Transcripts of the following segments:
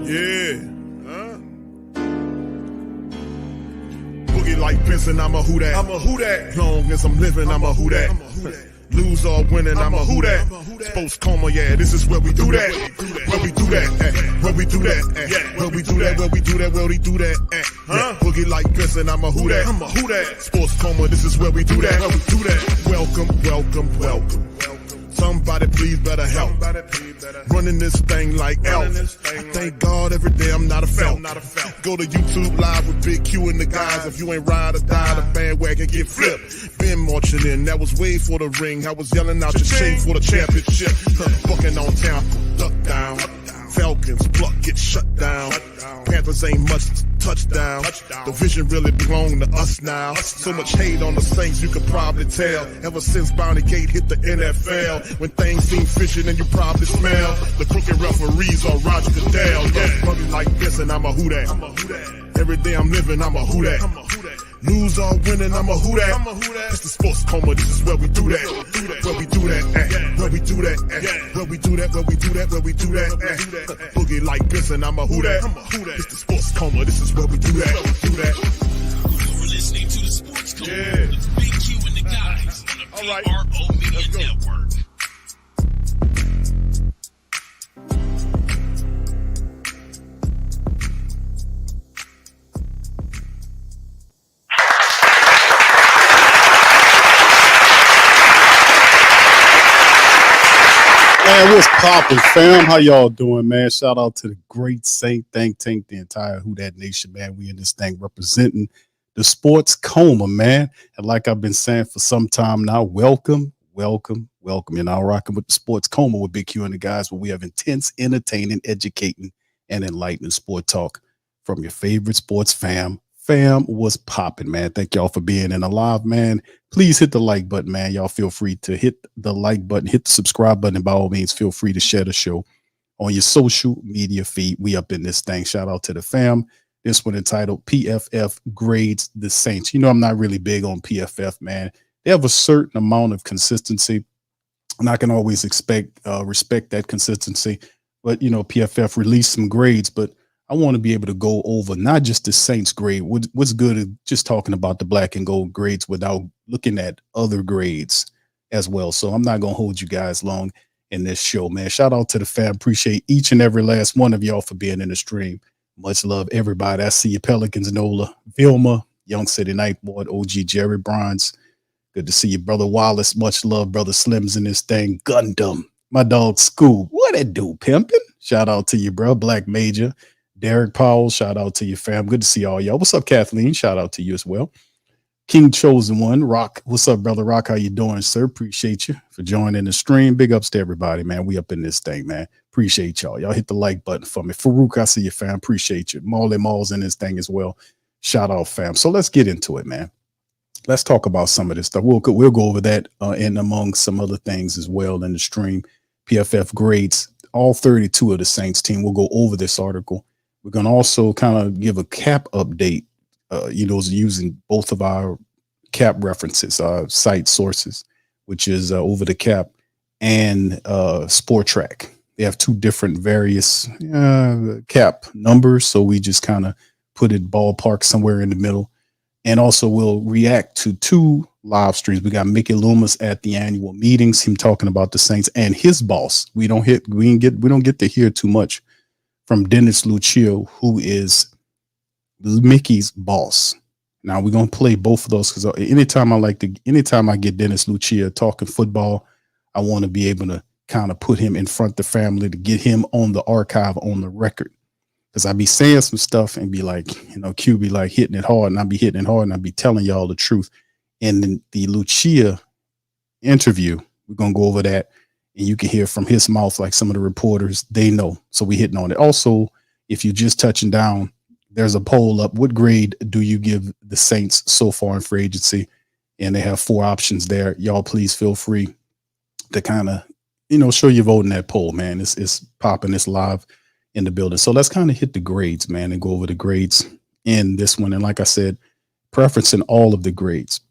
Yeah. Huh? Boogie like Benson, I'm a who that. I'm a who that. Long as I'm living, I'm a who that. Lose or winning, I'm a who that. Sports Coma, yeah, this is where we do that. Where we do that, where we do that, where we do that, where we do that, where we do that, huh? Boogie like Benson, I'm a who that. I'm a who that. Sports Coma, this is where we do that. Where we do that. Welcome, welcome, welcome. Somebody please better help. Running this thing like elf. I thank God every day I'm not a felt. Go to YouTube live with Big Q and the guys. If you ain't ride or die, the bandwagon get flipped. Been marching in, that was way for the ring. I was yelling out your shame for the championship. Bucking on town, duck down. Falcons, pluck, get shut down. Panthers ain't much touchdown. The vision really belong to us now. So much hate on the Saints, you could probably tell. Ever since Bounty Gate hit the NFL, when things seem fishy and you probably smell the crooked referees on Roger Goodell. Yeah, probably like this and I'm a who that. Every day I'm living, I'm a who that. Lose or winning, I'm a who that. It's the Sports Coma, this is where we do that. Where we do that, where we do that, where we do that, where we do that, where we do that. Boogie like Benson, I'm a who that. It's the Sports Coma, this is where we do that. You're listening to the Sports Coma with Big Q and the guys on the PRO Media Network. Man, what's poppin', fam? How y'all doing, man? Shout out to the great Saint Think Tank, the entire Who Dat Nation, man. We in this thing representing the Sports Coma, man. And like I've been saying for some time now, welcome. You're now rocking with the Sports Coma with Big Q and the guys, where we have intense, entertaining, educating, and enlightening sport talk from your favorite sports fam. Fam, what's popping, man? Thank y'all for being in alive, man. Please hit the like button, man. Y'all feel free to hit the like button, hit the subscribe button, and by all means, feel free to share the show on your social media feed. We up in this thing. Shout out to the fam. This one entitled PFF Grades the Saints. You know, I'm not really big on PFF, man. They have a certain amount of consistency, and I can always respect that consistency. But, you know, PFF released some grades, but I want to be able to go over not just the Saints grade. What's good is just talking about the black and gold grades without looking at other grades as well. So I'm not going to hold you guys long in this show, man. Shout out to the fam. Appreciate each and every last one of y'all for being in the stream. Much love, everybody. I see you, Pelicans, Nola, Vilma, Young City Nightboard, OG Jerry Bronze. Good to see you, Brother Wallace. Much love, Brother Slims in this thing. Gundam, my dog Scoob. What it do, pimpin'? Shout out to you, bro. Black Major. Derek Powell, shout out to you, fam. Good to see all y'all. What's up, Kathleen? Shout out to you as well. King Chosen One, Rock. What's up, brother Rock? How you doing, sir? Appreciate you for joining the stream. Big ups to everybody, man. We up in this thing, man. Appreciate y'all. Y'all hit the like button for me. Farouk, I see you, fam. Appreciate you. Marley Mall's in this thing as well. Shout out, fam. So let's get into it, man. Let's talk about some of this stuff. We'll go over that and among some other things as well in the stream. PFF grades all 32 of the Saints team. We'll go over this article. We're going to also kind of give a cap update, using both of our cap references, site sources, which is Over the Cap and Sport Track. They have two different various cap numbers, so we just kind of put it ballpark somewhere in the middle. And also we'll react to two live streams. We got Mickey Loomis at the annual meetings, him talking about the Saints and his boss. We don't get to hear too much from Dennis Lucia, who is Mickey's boss. Now we're gonna play both of those because anytime I get Dennis Lucia talking football, I want to be able to kind of put him in front of the family to get him on the archive, on the record. Because I be saying some stuff and be like, Q be like hitting it hard, and I be hitting it hard, and I be telling y'all the truth. And then the Lucia interview, we're gonna go over that. And you can hear from his mouth, like some of the reporters, they know. So we hitting on it. Also, if you're just touching down, there's a poll up. What grade do you give the Saints so far in free agency? And they have 4 options there. Y'all, please feel free to kind of, show your vote in that poll, man. It's popping. It's live in the building. So let's kind of hit the grades, man, and go over the grades in this one. And like I said, preferencing all of the grades.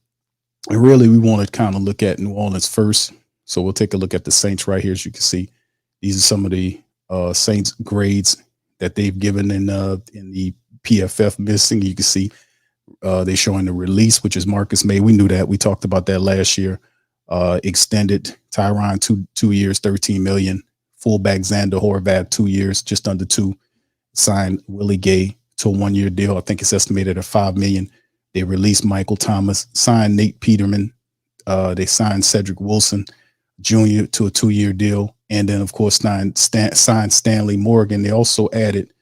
And really, we want to kind of look at New Orleans first. So we'll take a look at the Saints right here. As you can see, these are some of the Saints grades that they've given in the PFF missing. You can see they're showing the release, which is Marcus May. We knew that. We talked about that last year. Extended Tyron 2 years, $13 million. Fullback Xander Horvath 2 years, just under 2. Signed Willie Gay to a 1-year deal. I think it's estimated at $5 million. They released Michael Thomas, signed Nate Peterman. They signed Cedric Wilson Jr. to a 2-year deal. And then, of course, signed Stanley Morgan. They also added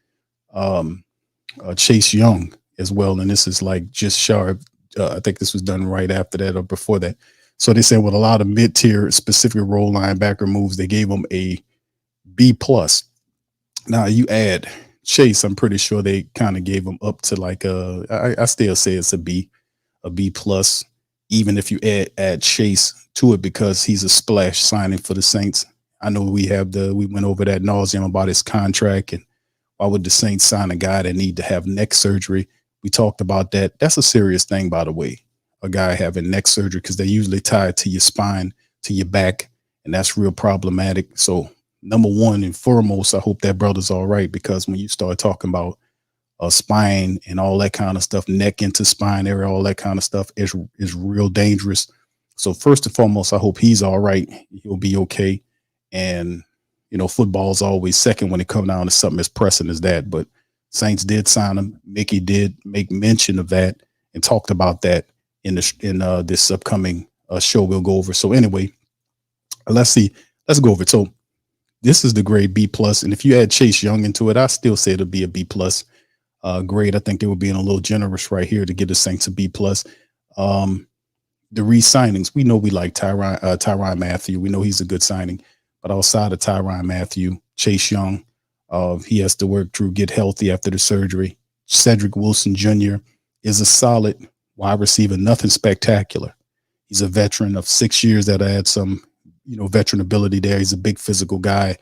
Chase Young as well. And this is like just sharp. I think this was done right after that or before that. So they said with a lot of mid-tier specific role linebacker moves, they gave them a B+. Now you add Chase, I'm pretty sure they kind of gave him up to like I still say it's a B+, even if you add Chase to it because he's a splash signing for the Saints. I know we went over that nauseum about his contract and why would the Saints sign a guy that need to have neck surgery? We talked about that. That's a serious thing, by the way, a guy having neck surgery because they usually tie it to your spine, to your back, and that's real problematic. So number one and foremost, I hope that brother's all right, because when you start talking about spine and all that kind of stuff, neck into spine area, all that kind of stuff is real dangerous. So first and foremost, I hope he's all right. He'll be okay. And, you know, football's always second when it comes down to something as pressing as that. But Saints did sign him. Mickey did make mention of that and talked about that in this upcoming show we'll go over. So anyway, let's go over it. So this is the grade B+, and if you add Chase Young into it, I still say it'll be a B+ grade. I think they were being a little generous right here to give the Saints a B+. The re-signings, we know we like Tyrann Mathieu. We know he's a good signing, but outside of Tyrann Mathieu, Chase Young, he has to work through, get healthy after the surgery. Cedric Wilson Jr. is a solid wide receiver, nothing spectacular. He's a veteran of 6 years that had some veteran ability there. He's a big physical guy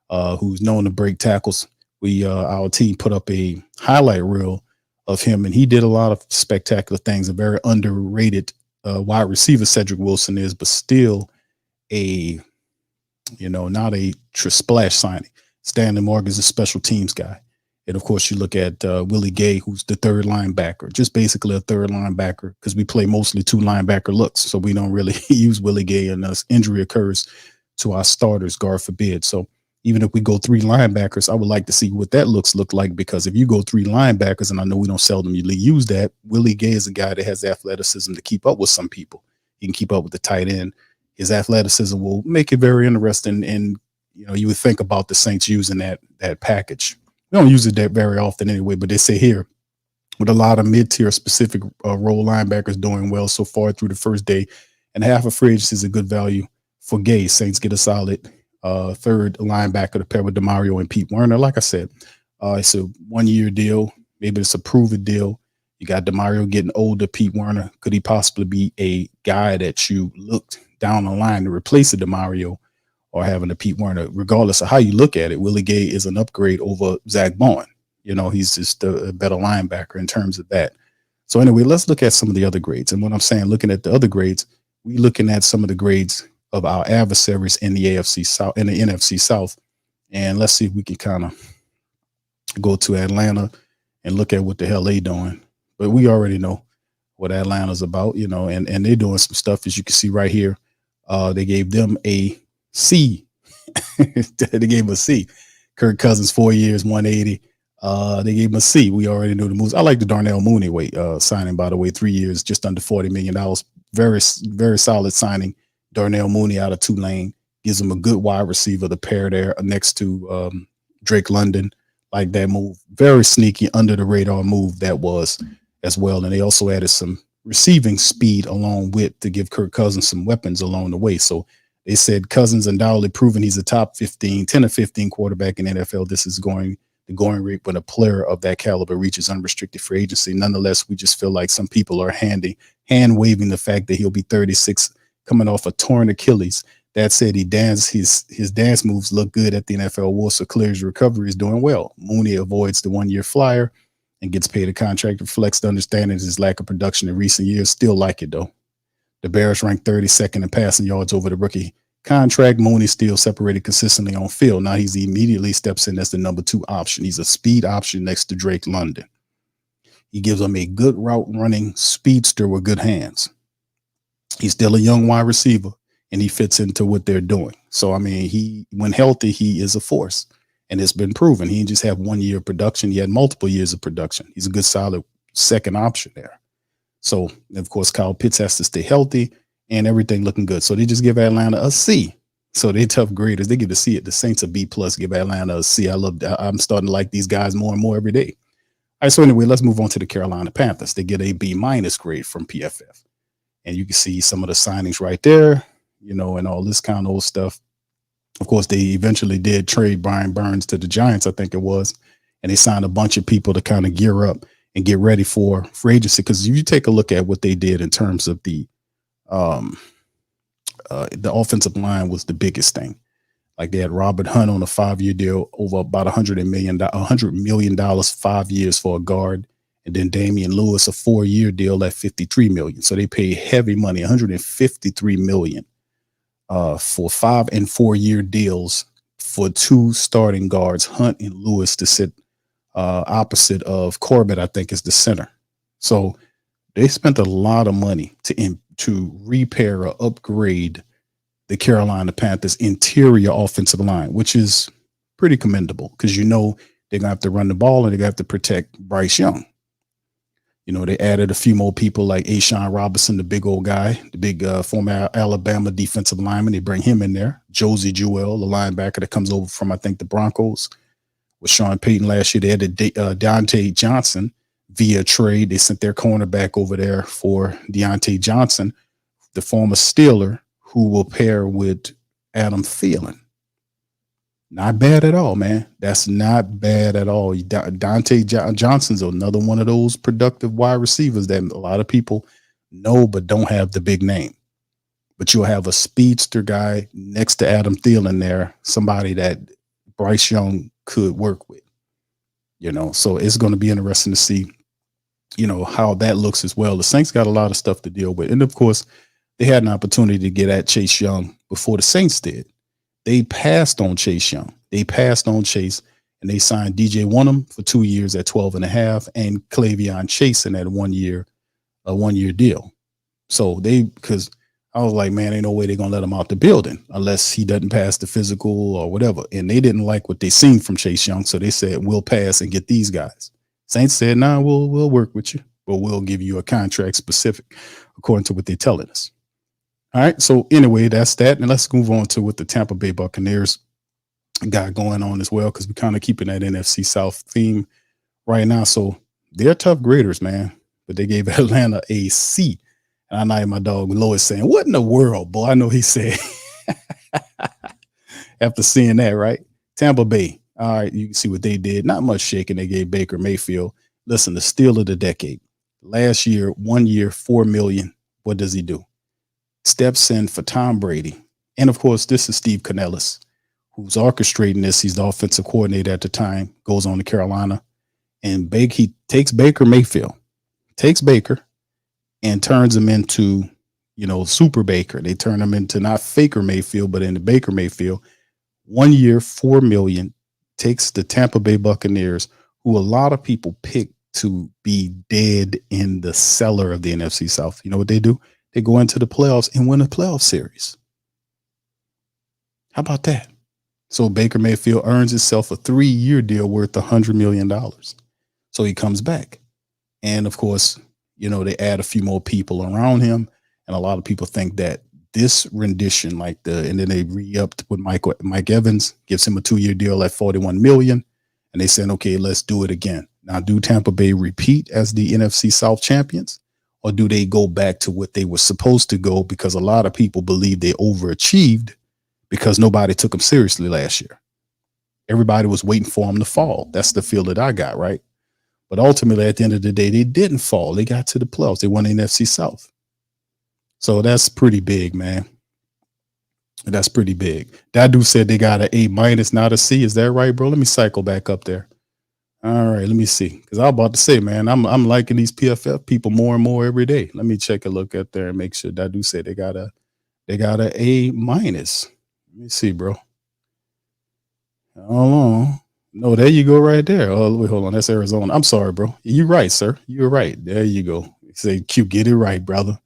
who's known to break tackles. Our team put up a highlight reel of him, and he did a lot of spectacular things. A very underrated wide receiver Cedric Wilson is, but still not a splash signing. Stanley Morgan is a special teams guy. And of course, you look at Willie Gay, who's the third linebacker, just basically a third linebacker, because we play mostly 2 linebacker looks. So we don't really use Willie Gay unless injury occurs to our starters, God forbid. So even if we go 3 linebackers, I would like to see what that look like, because if you go 3 linebackers, and I know we don't seldomly use that, Willie Gay is a guy that has athleticism to keep up with some people. He can keep up with the tight end. His athleticism will make it very interesting. And, you would think about the Saints using that package. We don't use it that very often anyway, but they say here, with a lot of mid-tier specific role linebackers doing well so far through the first day, and half a free agency is a good value for Gay. Saints get a solid third linebacker to pair with DeMario and Pete Werner. Like I said, it's a 1-year deal. Maybe it's a prove-it deal. You got DeMario getting older. Pete Werner, could he possibly be a guy that you looked down the line to replace a DeMario or having a Pete Werner? Regardless of how you look at it, Willie Gay is an upgrade over Zach Bowen. He's just a better linebacker in terms of that. So anyway, let's look at some of the other grades. And what I'm saying, looking at the other grades, we're looking at some of the grades of our adversaries in the AFC South, in the NFC South. And let's see if we can kind of go to Atlanta and look at what the hell they doing. But we already know what Atlanta's about, and they're doing some stuff, as you can see right here. They gave them a C. They gave him a C. Kirk Cousins, 4 years, 180. They gave him a C. We already knew the moves. I like the Darnell Mooney signing, by the way, 3 years, just under $40 million. Very, very solid signing. Darnell Mooney out of Tulane gives him a good wide receiver to pair there next to Drake London. Like that move. Very sneaky, under the radar move that was as well. And they also added some receiving speed along with to give Kirk Cousins some weapons along the way. So they said Cousins undoubtedly proven he's a top 10 or 15 quarterback in NFL. This is the going rate when a player of that caliber reaches unrestricted free agency. Nonetheless, we just feel like some people are hand waving the fact that he'll be 36, coming off a torn Achilles. That said, his dance moves look good at the NFL War, so clear his recovery is doing well. Mooney avoids the 1-year flyer and gets paid a contract. Reflects the understanding of his lack of production in recent years. Still like it, though. The Bears ranked 32nd in passing yards over the rookie contract, Mooney still separated consistently on field. Now he immediately steps in as the number 2 option. He's a speed option next to Drake London. He gives them a good route running speedster with good hands. He's still a young wide receiver, and he fits into what they're doing. So, I mean, when healthy, he is a force, and it's been proven. He didn't just have 1 year of production. He had multiple years of production. He's a good, solid second option there. So, of course, Kyle Pitts has to stay healthy and everything looking good. So they just give Atlanta a C. So they tough graders. They give a C. The Saints a B+, give Atlanta a C. I'm starting to like these guys more and more every day. All right, so anyway, let's move on to the Carolina Panthers. They get a B- grade from PFF. And you can see some of the signings right there, and all this kind of old stuff. Of course, they eventually did trade Brian Burns to the Giants, I think it was. And they signed a bunch of people to kind of gear up and get ready for free agency. Because if you take a look at what they did in terms of the offensive line was the biggest thing. Like they had Robert Hunt on a 5-year deal over about $100 million, 5 years for a guard. And then Damian Lewis, a 4-year deal at $53 million. So they paid heavy money, $153 million for 5 and 4-year deals for 2 starting guards, Hunt and Lewis, to sit opposite of Corbett, I think is the center. So they spent a lot of money to repair or upgrade the Carolina Panthers interior offensive line, which is pretty commendable because they're going to have to run the ball and they're going to have to protect Bryce Young. They added a few more people like Ashawn Robinson, the big old guy, the big former Alabama defensive lineman. They bring him in there. Josie Jewell, the linebacker that comes over from, I think, the Broncos with Sean Payton last year. They added Deontay Johnson via trade. They sent their cornerback over there for Deontay Johnson, the former Steeler, who will pair with Adam Thielen. Not bad at all, man. That's not bad at all. Dante Johnson's another one of those productive wide receivers that a lot of people know but don't have the big name. But you'll have a speedster guy next to Adam Thielen there, somebody that Bryce Young could work with. So it's going to be interesting to see, how that looks as well. The Saints got a lot of stuff to deal with. And, of course, they had an opportunity to get at Chase Young before the Saints did. They passed on Chase Young. And they signed DJ Wonnum for 2 years at 12.5 and Clavion Chase in that 1 year deal. So because I was like, man, ain't no way they're going to let him out the building unless he doesn't pass the physical or whatever. And they didn't like what they seen from Chase Young. So they said, we'll pass and get these guys. Saints said, nah, we'll work with you, but we'll give you a contract specific according to what they're telling us. All right. So anyway, that's that. And let's move on to what the Tampa Bay Buccaneers got going on as well, because we're kind of keeping that NFC South theme right now. So they're tough graders, man, but they gave Atlanta a C. And I know my dog Lois saying, what in the world, boy? I know he said after seeing that, right? Tampa Bay. All right. You can see what they did. Not much shaking. They gave Baker Mayfield. Listen, the steal of the decade. Last year, 1 year, $4 million. What does he do? Steps in for Tom Brady. And, of course, this is Steve Canellis, who's orchestrating this. He's the offensive coordinator at the time, goes on to Carolina. And he takes Baker Mayfield, and turns him into, Super Baker. They turn him into not Faker Mayfield, but into Baker Mayfield. 1 year, $4 million, takes the Tampa Bay Buccaneers, who a lot of people pick to be dead in the cellar of the NFC South. You know what they do? They go into the playoffs and win a playoff series. How about that? So Baker Mayfield earns himself a 3-year deal worth $100 million. So he comes back. And, of course, they add a few more people around him. And a lot of people think that this rendition, and then they re-upped with Mike Evans, gives him a 2-year deal at $41 million. And they said, okay, let's do it again. Now, do Tampa Bay repeat as the NFC South champions? Or do they go back to what they were supposed to go? Because a lot of people believe they overachieved because nobody took them seriously last year. Everybody was waiting for them to fall. That's the feel that I got, right? But ultimately, at the end of the day, they didn't fall. They got to the playoffs. They won the NFC South. So that's pretty big, man. That's pretty big. That dude said they got an A-, not a C. Is that right, bro? Let me cycle back up there. All right, let me see. Because I was about to say, man, I'm liking these PFF people more and more every day. Let me check a look at there and make sure that dude said they got a A-. Let me see, bro. Hold on. No, there you go right there. Oh, wait, hold on. That's Arizona. I'm sorry, bro. You're right, sir. You're right. There you go. Say Q, get it right, brother.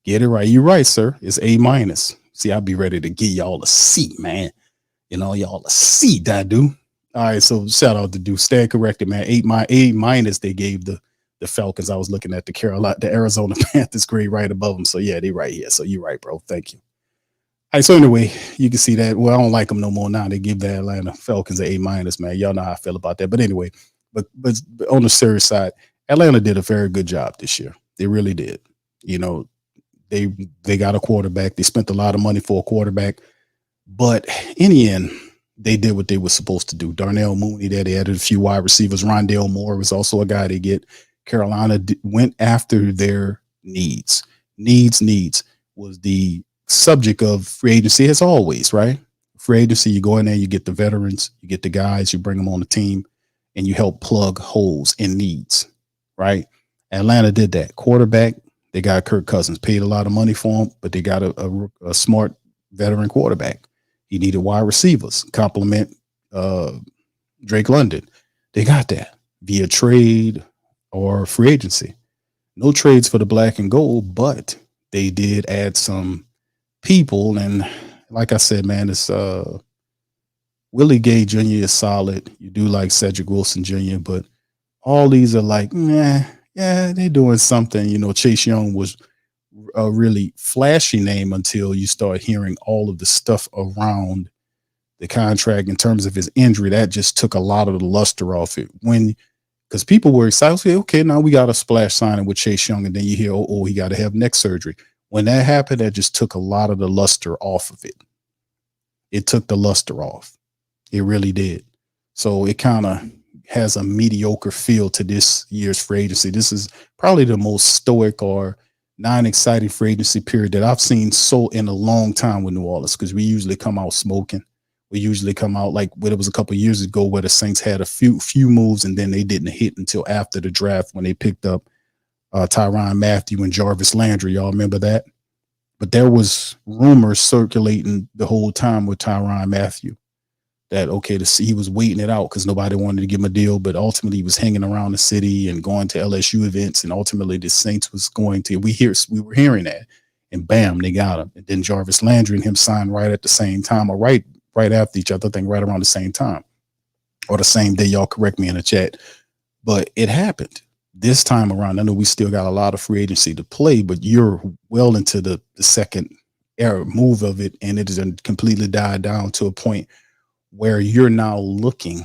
Get it right. You're right, sir. It's A minus. See, I'll be ready to give y'all a C, man. You know, y'all a C, that do. All right, so shout out to Duke. Stand corrected, man. A minus they gave the Falcons. I was looking at the Arizona Panthers grade right above them. So yeah, they right here. So you're right, bro. Thank you. All right, so anyway, you can see that. Well, I don't like them no more now. They give the Atlanta Falcons an A minus, man. Y'all know how I feel about that. But anyway, but on the serious side, Atlanta did a very good job this year. They really did. You know, they got a quarterback. They spent a lot of money for a quarterback, but in the end, they did what they were supposed to do. Darnell Mooney there, they added a few wide receivers. Rondale Moore was also a guy they get. Carolina went after their needs. Needs was the subject of free agency as always, right? Free agency, you go in there, you get the veterans, you get the guys, you bring them on the team, and you help plug holes in needs, right? Atlanta did that. Quarterback, they got Kirk Cousins, paid a lot of money for him, but they got a smart veteran quarterback. He needed wide receivers, complement Drake London. They got that via trade or free agency. No trades for the black and gold, but they did add some people. And like I said, man, it's Willie Gay Jr. is solid. You do like Cedric Wilson Jr., but all these are like, yeah, they're doing something. You know, Chase Young was a really flashy name until you start hearing all of the stuff around the contract in terms of his injury. That just took a lot of the luster off it. Because people were excited, say, okay, now we got a splash signing with Chase Young, and then you hear, oh, he got to have neck surgery. When that happened, that just took a lot of the luster off of it. It took the luster off. It really did. So it kind of has a mediocre feel to this year's free agency. This is probably the most stoic or non-exciting free agency period that I've seen so in a long time with New Orleans, because we usually come out smoking. We usually come out like what it was a couple of years ago where the Saints had a few moves and then they didn't hit until after the draft when they picked up Tyrann Mathieu and Jarvis Landry. Y'all remember that? But there was rumors circulating the whole time with Tyrann Mathieu that, okay, he was waiting it out because nobody wanted to give him a deal, but ultimately he was hanging around the city and going to LSU events, and ultimately the Saints was going to, we were hearing that, and bam, they got him. And then Jarvis Landry and him signed right at the same time, or right after each other, I think right around the same time, or the same day. Y'all correct me in the chat. But it happened this time around. I know we still got a lot of free agency to play, but you're well into the second era move of it, and it has completely died down to a point where you're now looking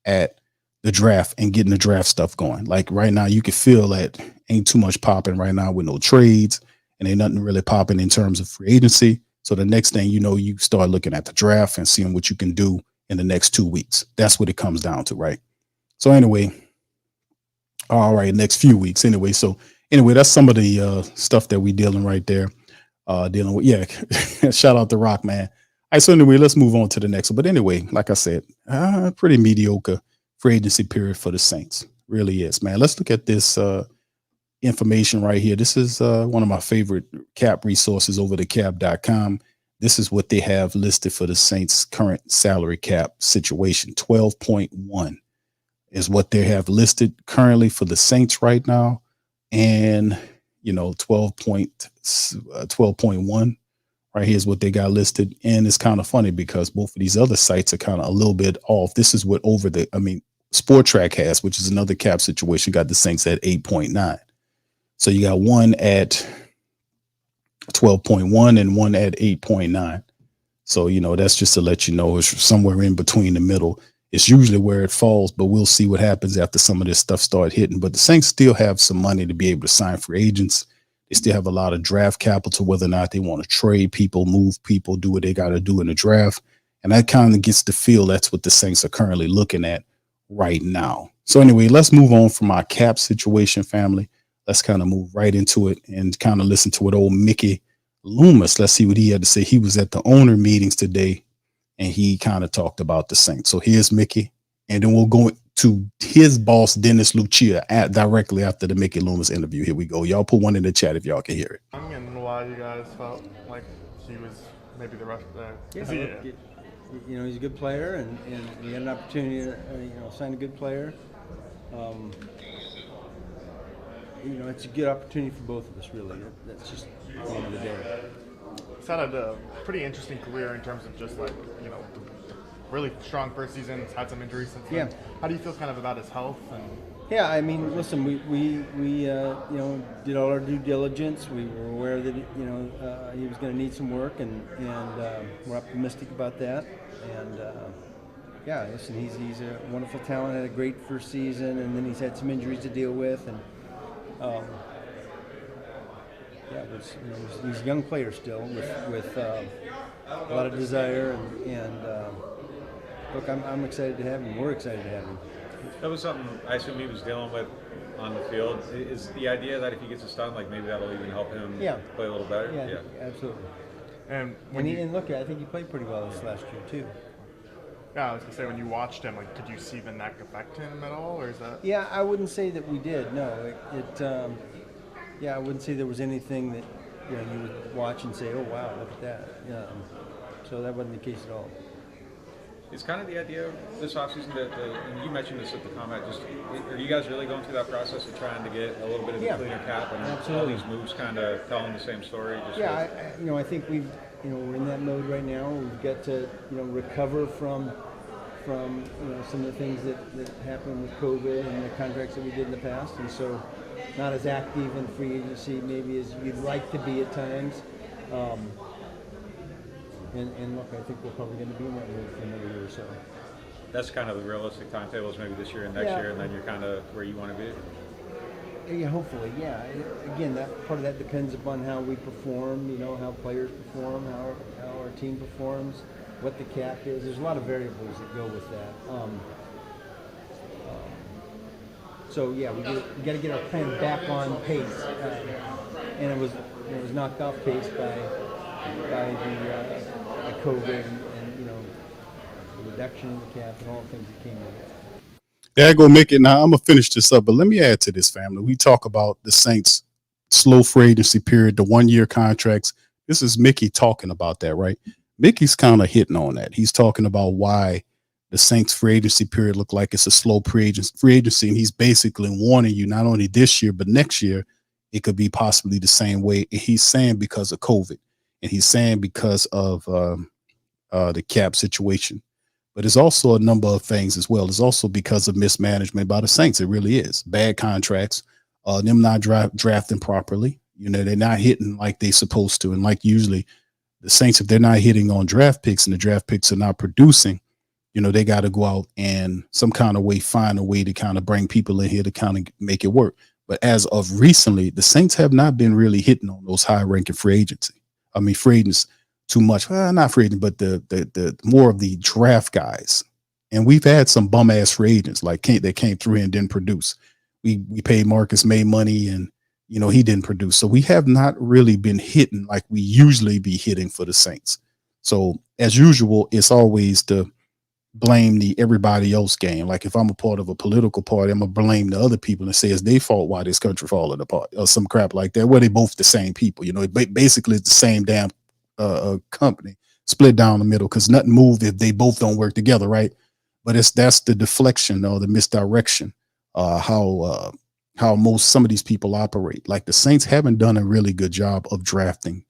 at the draft and getting the draft stuff going. Like right now, you can feel that ain't too much popping right now with no trades, and ain't nothing really popping in terms of free agency. So the next thing you know, you start looking at the draft and seeing what you can do in the next 2 weeks. That's what it comes down to, right? So anyway, all right, next few weeks. Anyway, that's some of the stuff that we dealing right there. Dealing with, yeah. Shout out to Rock, man. All right, so anyway, let's move on to the next one. But anyway, like I said, pretty mediocre free agency period for the Saints. Really is, man. Let's look at this information right here. This is one of my favorite cap resources over the cap.com. This is what they have listed for the Saints' current salary cap situation. 12.1 is what they have listed currently for the Saints right now. And, 12.1 right here is what they got listed. And it's kind of funny because both of these other sites are kind of a little bit off. This is what Sport Track has, which is another cap situation, got the Saints at 8.9. So you got one at 12.1 and one at 8.9. So, that's just to let you know it's somewhere in between the middle. It's usually where it falls, but we'll see what happens after some of this stuff start hitting. But the Saints still have some money to be able to sign free agents. They still have a lot of draft capital, whether or not they want to trade people, move people, do what they got to do in the draft. And that kind of gets the feel that's what the Saints are currently looking at right now. So anyway, let's move on from our cap situation, family. Let's kind of move right into it and kind of listen to what old Mickey Loomis. Let's see what he had to say. He was at the owner meetings today, and he kind of talked about the Saints. So here's Mickey, and then we'll go to his boss, Dennis Lucia, directly after the Mickey Loomis interview. Here we go. Y'all put one in the chat if y'all can hear it. And why you guys felt like he was maybe the rest. Yeah, you know, he's a good player, and we had an opportunity to sign a good player. You know, it's a good opportunity for both of us, really. That's just the end of the day. He's had a pretty interesting career in terms of just really strong first season. He's had some injuries since then. Yeah. How do you feel kind of about his health? And Yeah, I mean, listen, we did all our due diligence. We were aware that he was going to need some work, and we're optimistic about that. And yeah, listen, he's a wonderful talent. Had a great first season, and then he's had some injuries to deal with, and he's a young player still with a lot of desire, and look, I'm excited to have him. We're excited to have him. That was something I assume he was dealing with on the field. Is the idea that if he gets a stun, like maybe that'll even help him play a little better? Yeah, absolutely. And look, I think he played pretty well this last year too. Yeah, I was gonna say, when you watched him, could you see the neck affect him at all, or is that? Yeah, I wouldn't say that we did. No, I wouldn't say there was anything that you would watch and say, "Oh wow, look at that." So that wasn't the case at all. It's kind of the idea this offseason and you mentioned this at the comment, are you guys really going through that process of trying to get a little bit of a cleaner cap and all these moves kind of telling the same story? I think we're in that mode right now. We've got to, recover from some of the things that happened with COVID and the contracts that we did in the past, and so not as active in free agency maybe as you'd like to be at times. And look, I think we're probably going to be in that mood for another year or so. That's kind of the realistic timetable, is maybe this year and next year, and then you're kind of where you want to be? Yeah, hopefully, yeah. Again, that part of that depends upon how we perform, how players perform, how our team performs, what the cap is. There's a lot of variables that go with that. So yeah, we got to get our plan back on pace, and it was knocked off pace by the COVID and the reduction in the cap and all the things that came with it. There I go, Mickey. Now I'm gonna finish this up, but let me add to this, family. We talk about the Saints' slow free agency period, the 1-year contracts. This is Mickey talking about that, right? Mickey's kind of hitting on that. He's talking about why the Saints free agency period look like it's a slow free agency, and he's basically warning you not only this year but next year it could be possibly the same way. And he's saying because of COVID, and he's saying because of the cap situation. But it's also a number of things as well. It's also because of mismanagement by the Saints. It really is. Bad contracts, them not drafting properly. They're not hitting like they're supposed to. And like usually the Saints, if they're not hitting on draft picks and the draft picks are not producing, they got to go out and some kind of way, find a way to kind of bring people in here to kind of make it work. But as of recently, the Saints have not been really hitting on those high-ranking free agents too much. Well, not free agents, but the more of the draft guys. And we've had some bum-ass free agents that came through here and didn't produce. We paid Marcus May money, and he didn't produce. So we have not really been hitting like we usually be hitting for the Saints. So as usual, it's always to blame the everybody else game. Like if I'm a part of a political party, I'm gonna blame the other people and say it's their fault why this country falling apart or some crap like that. Where they both the same people, basically it's the same damn company split down the middle, because nothing moved if they both don't work together, right? But that's the deflection or the misdirection, how some of these people operate. Like the Saints haven't done a really good job of drafting.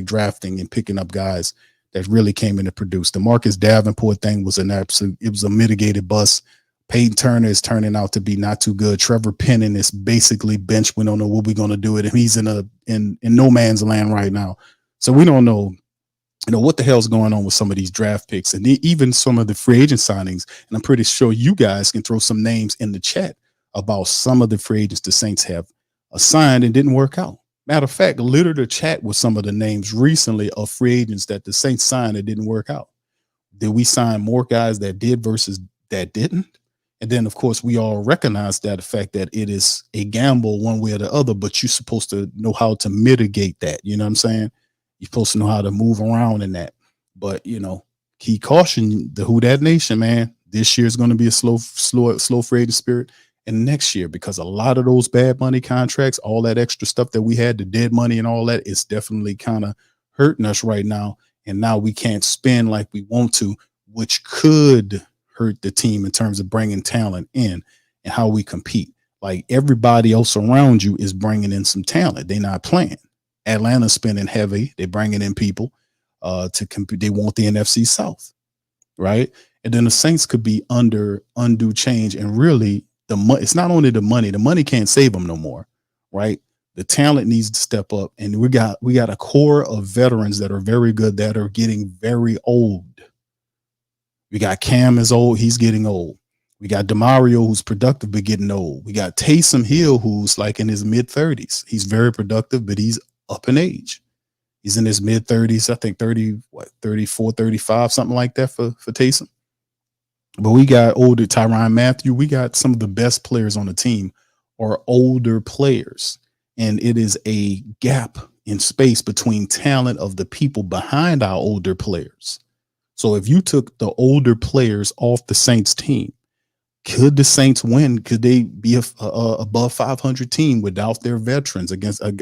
Drafting and picking up guys that really came in to produce. The Marcus Davenport thing was it was a mitigated bust. Peyton Turner is turning out to be not too good. Trevor Penning is basically benched. We don't know what we're going to do with him. He's in no man's land right now. So we don't know, what the hell's going on with some of these draft picks and even some of the free agent signings. And I'm pretty sure you guys can throw some names in the chat about some of the free agents the Saints have signed and didn't work out. Matter of fact, litter the chat with some of the names recently of free agents that the Saints signed that didn't work out. Did we sign more guys that did versus that didn't? And then, of course, we all recognize that the fact that it is a gamble one way or the other, but you're supposed to know how to mitigate that. You know what I'm saying? You're supposed to know how to move around in that. But, key caution, the Who Dat Nation, man, this year is going to be a slow free agent spirit. And next year, because a lot of those bad money contracts, all that extra stuff that we had, the dead money and all that, is definitely kind of hurting us right now. And now we can't spend like we want to, which could hurt the team in terms of bringing talent in and how we compete. Like everybody else around you is bringing in some talent. They're not playing. Atlanta's spending heavy. They're bringing in people to compete. They want the NFC South, right? And then the Saints could be under undue change. And really, it's not only the money. The money can't save them no more, right? The talent needs to step up. And we got a core of veterans that are very good that are getting very old. We got Cam is old. He's getting old. We got DeMario, who's productive, but getting old. We got Taysom Hill, who's like in his mid-30s. He's very productive, but he's up in age. He's in his mid-30s, I think 34, 35, something like that for Taysom. But we got older Tyrann Mathieu. We got some of the best players on the team are older players. And it is a gap in space between talent of the people behind our older players. So if you took the older players off the Saints team, could the Saints win? Could they be a above 500 team without their veterans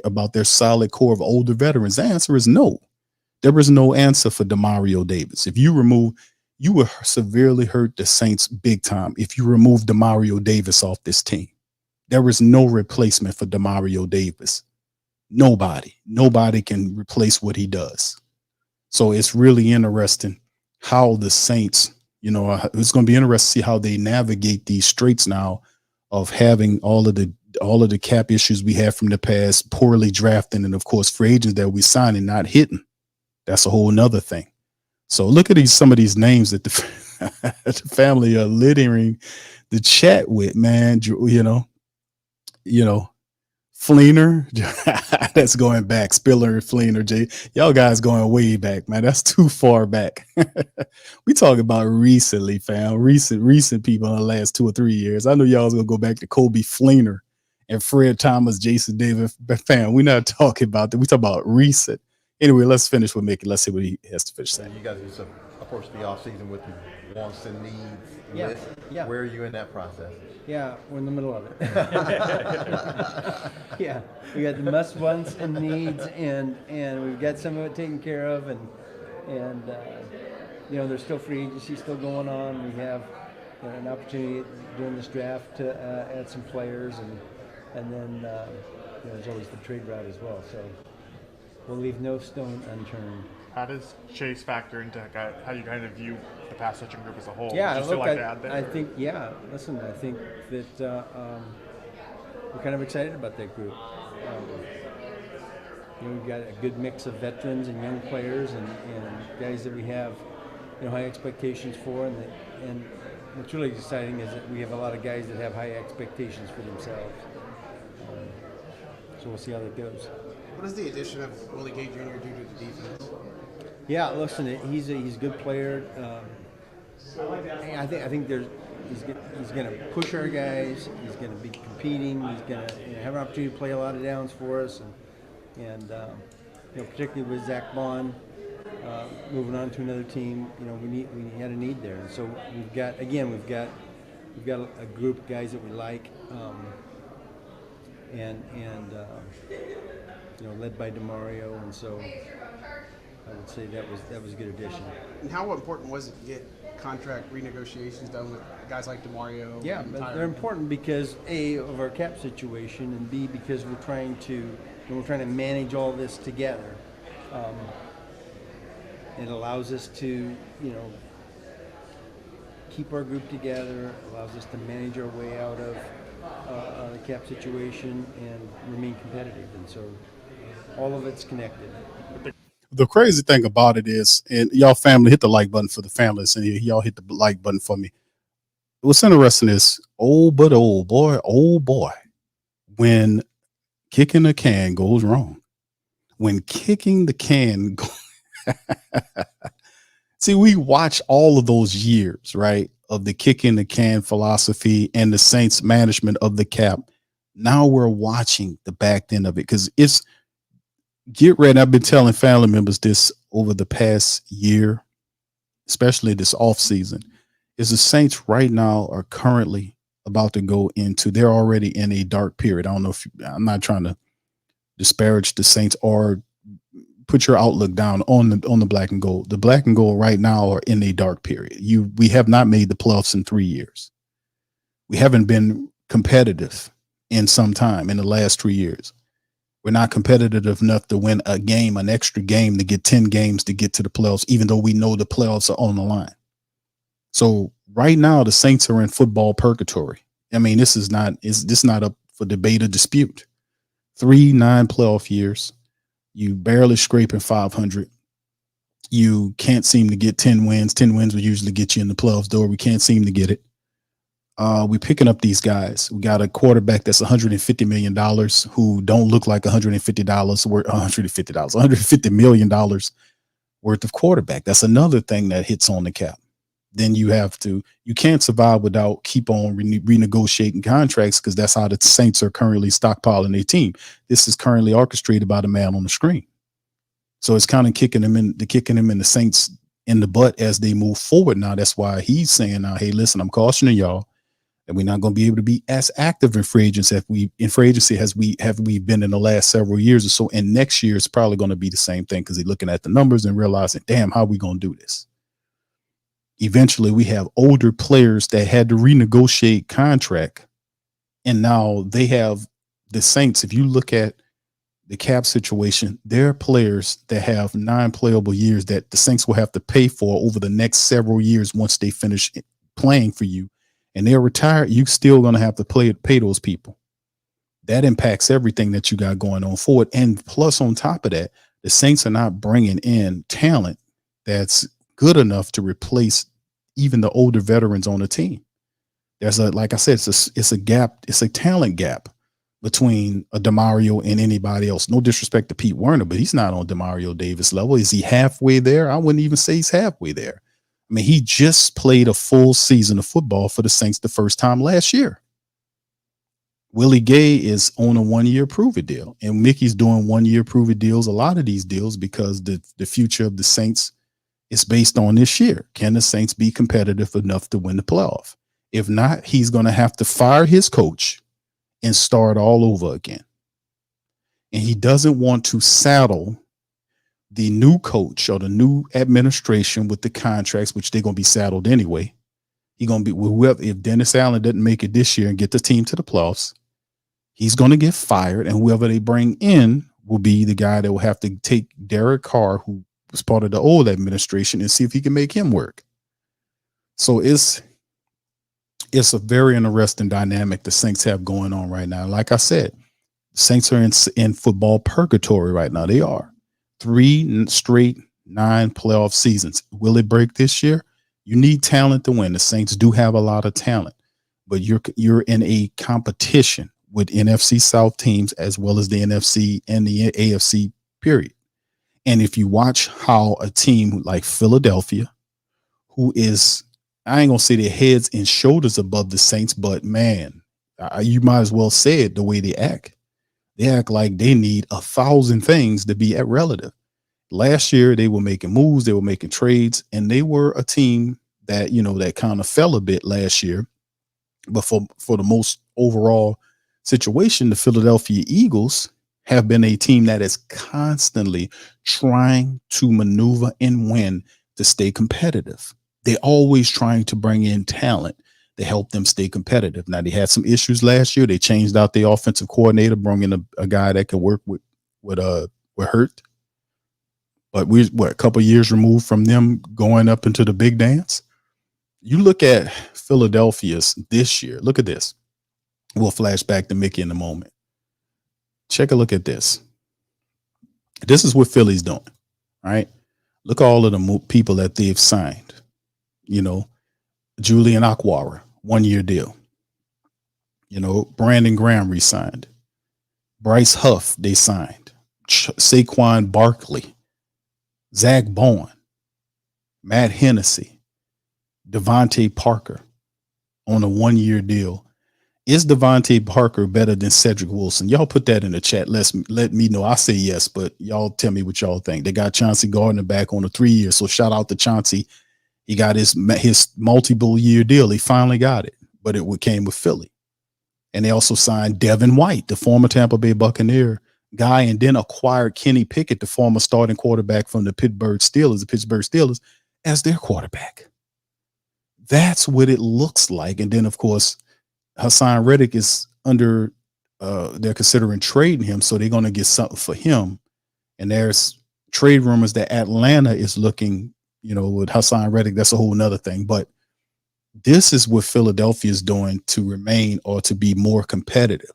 about their solid core of older veterans? The answer is no. There is no answer for DeMario Davis. If you would severely hurt the Saints big time if you remove DeMario Davis off this team. There is no replacement for DeMario Davis. Nobody can replace what he does. So it's really interesting how the Saints, it's going to be interesting to see how they navigate these straits now of having all of the cap issues we had from the past, poorly drafting, and of course free agents that we signed and not hitting. That's a whole nother thing. So look at some of these names that the family are littering the chat with, man. Fleener, that's going back. Spiller, Fleener, Jay, y'all guys going way back, man. That's too far back. We talking about recently, fam. Recent people in the last 2 or 3 years. I know y'all was gonna go back to Kobe Fleener and Fred Thomas, Jason Davis, but fam, we're not talking about that. We talking about recent. Anyway, let's finish with Mickey. Let's see what he has to finish saying. You guys used to approach the off season with your wants and needs list. Yeah. Where are you in that process? Yeah, we're in the middle of it. Yeah, we got the must wants and needs, and we've got some of it taken care of, and there's still free agency still going on. We have an opportunity during this draft to add some players, and then there's always the trade route as well. So we'll leave no stone unturned. How does Chase factor into how you kind of view the pass rushing group as a whole? Yeah, Would you still like to add that? I think that we're kind of excited about that group. We've got a good mix of veterans and young players and guys that we have high expectations for, and what's really exciting is that we have a lot of guys that have high expectations for themselves. So we'll see how that goes. What does the addition of Willie Gay Jr. do to the defense? Yeah, listen, he's a good player. I think he's going to push our guys. He's going to be competing. He's going to have an opportunity to play a lot of downs for us, and particularly with Zach Bond moving on to another team. We had a need there, and so we've got a group of guys that we like, led by DeMario, and so I would say that was a good addition. And how important was it to get contract renegotiations done with guys like DeMario? Yeah, they're important because A, of our cap situation, and B, because we're trying to manage all this together. It allows us to keep our group together, allows us to manage our way out of the cap situation and remain competitive, and so all of it's connected. The crazy thing about it is, and y'all family, hit the like button for the families in here. Y'all hit the like button for me. What's interesting is, oh boy, when kicking the can goes wrong. When kicking the can see, we watch all of those years, right, of the kicking the can philosophy and the Saints management of the cap. Now we're watching the back end of it because it's get ready. I've been telling family members this over the past year, especially this off season, is the Saints right now are currently about to go into, they're already in a dark period. I don't know I'm not trying to disparage the Saints or put your outlook down on the black and gold. The black and gold right now are in a dark period. We have not made the playoffs in 3 years. We haven't been competitive in some time in the last 3 years. We're not competitive enough to win a game, an extra game, to get 10 games to get to the playoffs, even though we know the playoffs are on the line. So right now, the Saints are in football purgatory. I mean, this is not up for debate or dispute. 3 9-playoff years. You barely scraping 500. You can't seem to get 10 wins. 10 wins would usually get you in the playoffs door. We can't seem to get it. We're picking up these guys. We got a quarterback that's $150 million who don't look like $150 million worth of quarterback. That's another thing that hits on the cap. Then you can't survive without keep on renegotiating contracts, because that's how the Saints are currently stockpiling their team. This is currently orchestrated by the man on the screen. So it's kind of kicking him in the Saints in the butt as they move forward. Now, that's why he's saying now, hey, listen, I'm cautioning y'all that we're not going to be able to be as active in free agency as we've been in the last several years or so. And next year is probably going to be the same thing, because he's looking at the numbers and realizing, damn, how are we going to do this? Eventually, we have older players that had to renegotiate contract, and now they have the Saints. If you look at the cap situation, there are players that have non-playable years that the Saints will have to pay for over the next several years once they finish playing for you, and they're retired. You still going to have to pay those people. That impacts everything that you got going on forward. And plus, on top of that, the Saints are not bringing in talent that's good enough to replace even the older veterans on the team. There's like I said, it's a gap. It's a talent gap between a DeMario and anybody else. No disrespect to Pete Werner, but he's not on DeMario Davis level. Is he halfway there? I wouldn't even say he's halfway there. I mean, he just played a full season of football for the Saints the first time last year. Willie Gay is on a 1-year prove-it deal, and Mickey's doing 1-year prove-it deals, a lot of these deals, because the future of the Saints is based on this year. Can the Saints be competitive enough to win the playoff? If not, he's going to have to fire his coach and start all over again. And he doesn't want to saddle the new coach or the new administration with the contracts, which they're going to be saddled anyway. He's going to be whoever. If Dennis Allen doesn't make it this year and get the team to the playoffs, he's going to get fired, and whoever they bring in will be the guy that will have to take Derek Carr, who was part of the old administration, and see if he can make him work. So it's a very interesting dynamic the Saints have going on right now. Like I said, the Saints are in football purgatory right now. They are 3 straight 9 playoff seasons. Will it break this year? You need talent to win. The Saints do have a lot of talent, but you're in a competition with NFC South teams as well as the NFC and the AFC, period. And if you watch how a team like Philadelphia, who is, I ain't going to say their heads and shoulders above the Saints, but man, you might as well say it the way they act. They act like they need 1,000 things to be at relative. Last year, they were making moves, they were making trades, and they were a team that, that kind of fell a bit last year. But for the most overall situation, the Philadelphia Eagles have been a team that is constantly trying to maneuver and win to stay competitive. They're always trying to bring in talent to help them stay competitive. Now, they had some issues last year. They changed out their offensive coordinator, brought in a guy that could work with Hurt. But we're a couple of years removed from them going up into the big dance. You look at Philadelphia's this year. Look at this. We'll flash back to Mickey in a moment. Check a look at this. This is what Philly's doing, right? Look at all of the people that they've signed. Julian Okwara, 1-year deal. Brandon Graham re-signed. Bryce Huff, they signed. Saquon Barkley, Zach Bowen, Matt Hennessy, Devontae Parker on a 1-year deal. Is Devontae Parker better than Cedric Wilson? Y'all put that in the chat. Let me know. I say yes, but y'all tell me what y'all think. They got Chauncey Gardner back on a 3-year, so shout out to Chauncey. He got his multiple year deal. He finally got it, but it came with Philly. And they also signed Devin White, the former Tampa Bay Buccaneer guy and then acquired Kenny Pickett, the former starting quarterback from the Pittsburgh Steelers, as their quarterback. That's what it looks like. And then, of course, Hassan Reddick is under, they're considering trading him, so they're going to get something for him. And there's trade rumors that Atlanta is looking, with Hassan Reddick. That's a whole nother thing. But this is what Philadelphia is doing to remain or to be more competitive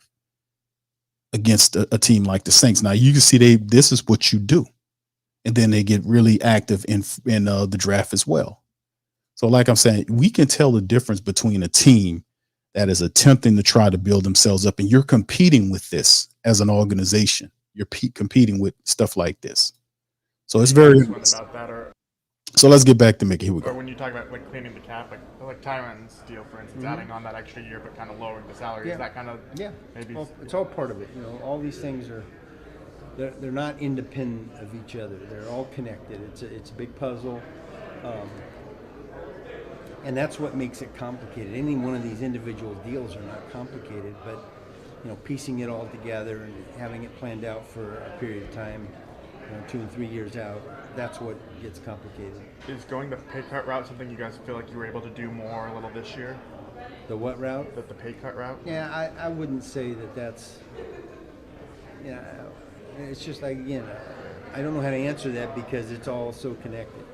against a team like the Saints. Now you can see this is what you do. And then they get really active in the draft as well. So like I'm saying, we can tell the difference between a team that is attempting to try to build themselves up, and you're competing with this as an organization. You're competing with stuff like this. So it's very. About that, or so let's get back to Mickey. Here we or go. when you talk about like cleaning the cap, like Tyron's deal, for instance, adding on that extra year but kind of lowering the salary. Yeah. Is that kind of maybe? Well, it's all part of it. All these things are. They're not independent of each other. They're all connected. It's a big puzzle. And that's what makes it complicated. Any one of these individual deals are not complicated, but piecing it all together and having it planned out for a period of time, 2 and 3 years out, that's what gets complicated. Is going the pay cut route something you guys feel like you were able to do more a little this year? The what route? The pay cut route? Yeah, I wouldn't say that's. It's just like, again, I don't know how to answer that because it's all so connected.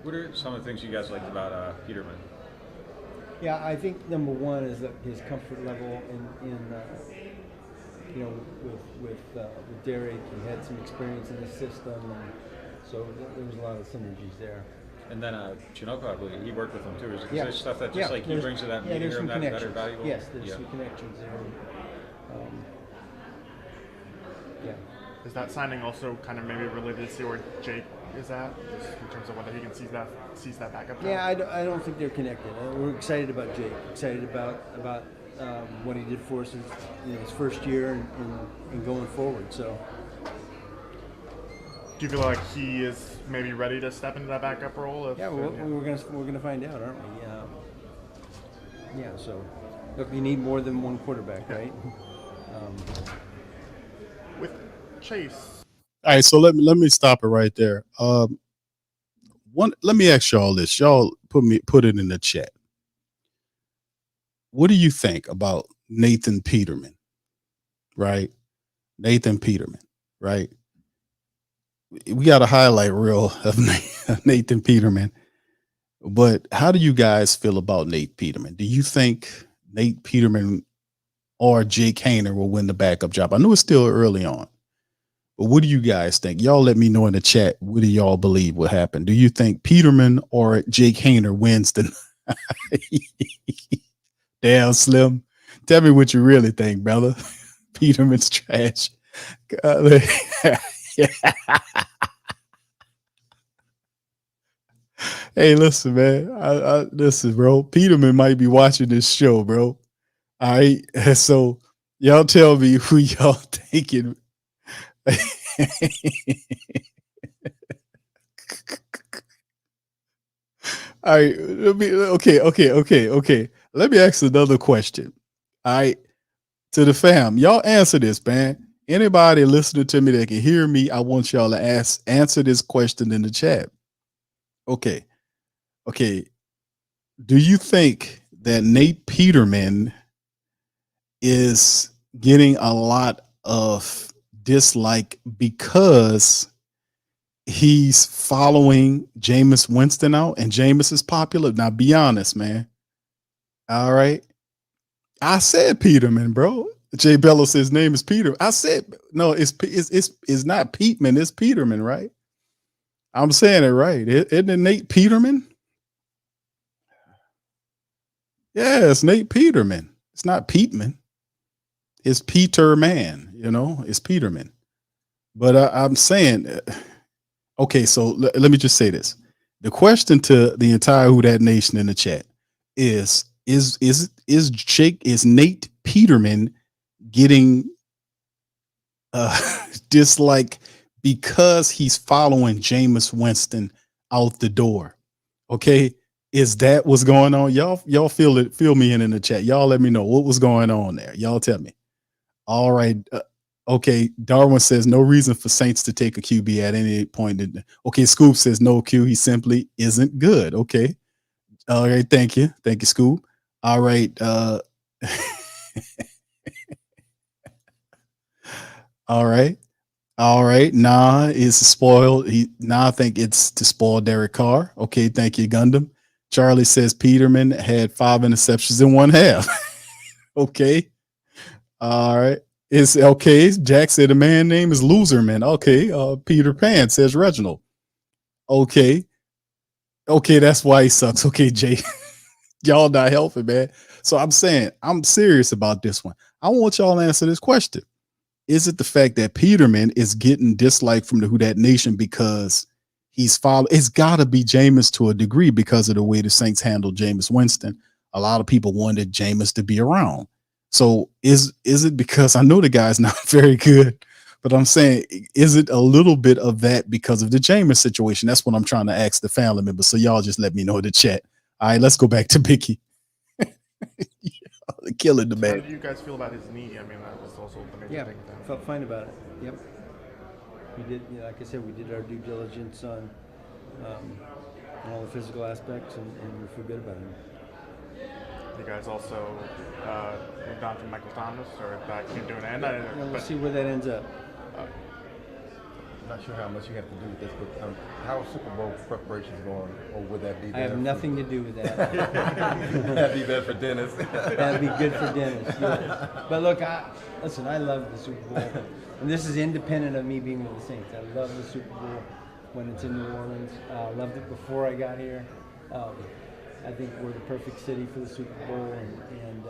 What are some of the things you guys liked about Peterman? Yeah, I think number one is that his comfort level with Derek. He had some experience in the system, and so there was a lot of synergies there. And then Chinoco, I believe, he worked with him too. Is there Yeah. stuff that just like he brings to that meeting room that are valuable? Yes, there's some connections there. Yeah. Is that signing also kind of maybe related to see where Jake is at, just in terms of whether he can seize that backup job? Yeah, I don't think they're connected. We're excited about Jake. Excited about what he did for us his first year and going forward. So. Do you feel like he is maybe ready to step into that backup role? Yeah, we're gonna find out, aren't we? Yeah. So, look, you need more than one quarterback, right? With Chase. All right, so let me stop it right there. Let me ask y'all this. Y'all put it in the chat. What do you think about Nathan Peterman? Right? Nathan Peterman, right? We got a highlight reel of Nathan Peterman. But how do you guys feel about Nate Peterman? Do you think Nate Peterman or Jake Haener will win the backup job? I know it's still early on. But what do you guys think? Y'all let me know in the chat. What do y'all believe will happen? Do you think Peterman or Jake Haener wins the Damn, Slim. Tell me what you really think, brother. Peterman's trash. Yeah. Hey, listen, man. Listen, bro. Peterman might be watching this show, bro. All right. So y'all tell me who y'all thinking. All right. Okay. Let me ask another question. All right. To the fam, y'all answer this, man. Anybody listening to me that can hear me, I want y'all to answer this question in the chat. Okay. Do you think that Nate Peterman is getting a lot of dislike because he's following Jameis Winston out and Jameis is popular? Now be honest, man. All right. I said Peterman, bro. Jay Bello says his name is Peter. I said no, it's not Peteman, it's Peterman, right? I'm saying it right. Isn't it Nate Peterman? Yeah, it's Nate Peterman. It's not Peteman. It's Peterman, it's Peterman. But I'm saying, okay, so let me just say this. The question to the entire Who Dat Nation in the chat is Nate Peterman getting dislike because he's following Jameis Winston out the door? Okay, is that what's going on? Y'all feel me in the chat. Y'all let me know what was going on there. Y'all tell me. All right, Okay, Darwin says no reason for Saints to take a QB at any point. Okay, Scoop says no Q. He simply isn't good. Okay. All right. Thank you. Thank you, Scoop. All right. All right. All right. Nah is spoiled. I think it's to spoil Derek Carr. Okay. Thank you, Gundam. Charlie says Peterman had 5 interceptions in one half. Okay. All right. It's okay. Jack said the man name is Loserman. Okay. Peter Pan says Reginald. Okay. Okay, that's why he sucks. Okay, Jay. Y'all not helping, man. So I'm saying I'm serious about this one. I want y'all to answer this question. Is it the fact that Peterman is getting disliked from the Who Dat Nation because he's followed? It's got to be Jameis to a degree because of the way the Saints handled Jameis Winston. A lot of people wanted Jameis to be around. So is it because I know the guy's not very good, but I'm saying, is it a little bit of that because of the Jameis situation? That's what I'm trying to ask the family members. So y'all just let me know in the chat. All right, let's go back to Mickey. Killing the man. How do you guys feel about his knee? I mean, that was also the major thing. Felt fine about it. Yep. We did, like I said, we did our due diligence on all the physical aspects, and we feel good about it. You guys also moved on from Michael Thomas, or that came to an end? We'll see where that ends up. I'm not sure how much you have to do with this, but how are Super Bowl preparations going, or would that be? I have nothing to do with that. That'd be bad for Dennis. That'd be good for Dennis. Yeah. But look, listen, I love the Super Bowl, and this is independent of me being with the Saints. I love the Super Bowl when it's in New Orleans. Loved it before I got here. I think we're the perfect city for the Super Bowl, and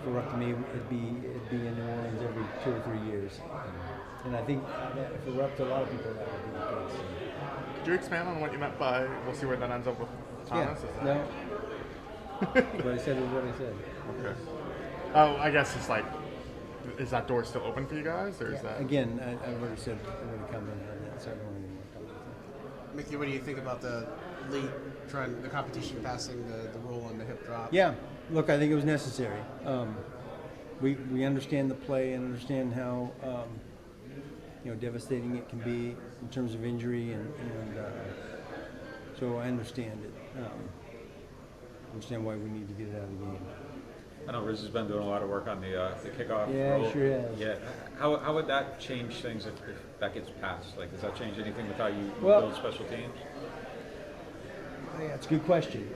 for up to me, it'd be in New Orleans every 2 or 3 years. And I think that if it were up to a lot of people, that would be the case. Could you expand on what you meant by we'll see where that ends up with Thomas? Yeah, no. What I said is what I said. Okay. Oh, I guess it's like, is that door still open for you guys, or is that? Again, I've already said I'm going to comment on that, so I don't want any more comments. Mickey, what do you think about the league trying the competition passing the rule on the hip drop? Yeah, look, I think it was necessary. We understand the play and understand how devastating it can be in terms of injury, and so I understand it. Understand why we need to get it out of the game. I know Riz has been doing a lot of work on the kickoff. Yeah, role. he sure has. Yeah. How would that change things if that gets passed? Like, does that change anything with how you Well, build special teams? Yeah, it's a good question,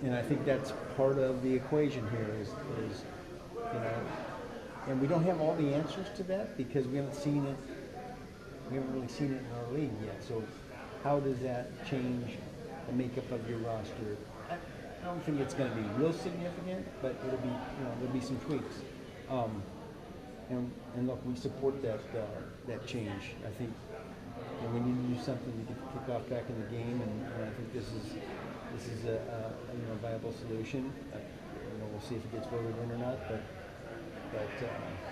and I think that's part of the equation here is and we don't have all the answers to that because we haven't seen it. We haven't really seen it in our league yet. So, how does that change the makeup of your roster? I don't think it's going to be real significant, but it'll be there'll be some tweaks. And look, we support that change. I think we need to do something to get the kickoff back in the game, and I think this is a viable solution. We'll see if it gets voted in or not, but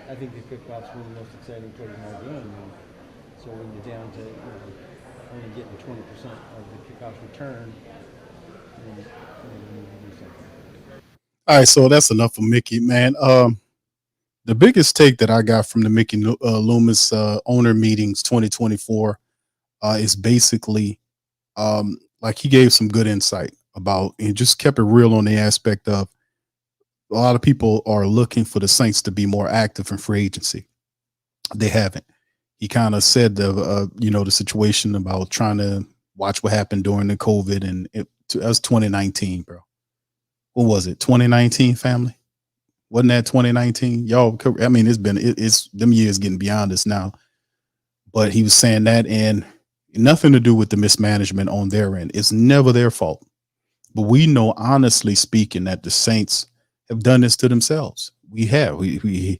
I think the kickoff's one of the most exciting plays in our game. And so when you're down to only getting 20% of the kickoff return, we need to do something. All right, so that's enough of Mickey, man. The biggest take that I got from the Mickey Loomis owner meetings 2024 is basically like he gave some good insight about and just kept it real on the aspect of a lot of people are looking for the Saints to be more active in free agency. They haven't. He kind of said the situation about trying to watch what happened during the COVID, and that was 2019, bro. What was it? 2019, family? Wasn't that 2019? Y'all, I mean, it's them years getting beyond us now. But he was saying that, and nothing to do with the mismanagement on their end. It's never their fault. But we know, honestly speaking, that the Saints have done this to themselves. We have. We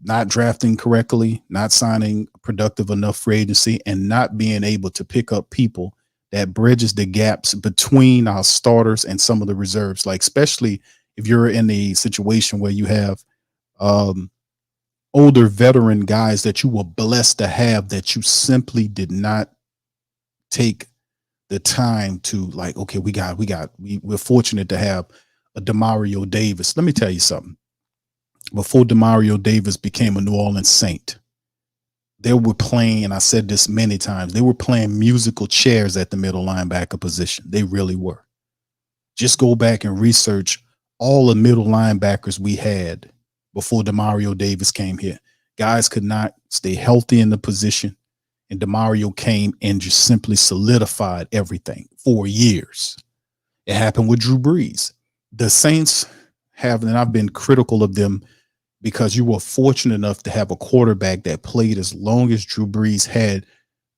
not drafting correctly, not signing productive enough free agency, and not being able to pick up people that bridges the gaps between our starters and some of the reserves. Like, especially if you're in a situation where you have older veteran guys that you were blessed to have that you simply did not take the time to, like, okay, we're fortunate to have a Demario Davis. Let me tell you something. before Demario Davis became a New Orleans Saint, they were playing, and I said this many times, they were playing musical chairs at the middle linebacker position. They really were. Just go back and research all the middle linebackers we had before Demario Davis came here. Guys could not stay healthy in the position, and Demario came and just simply solidified everything for years. It happened with Drew Brees. The Saints have, and I've been critical of them because you were fortunate enough to have a quarterback that played as long as Drew Brees had.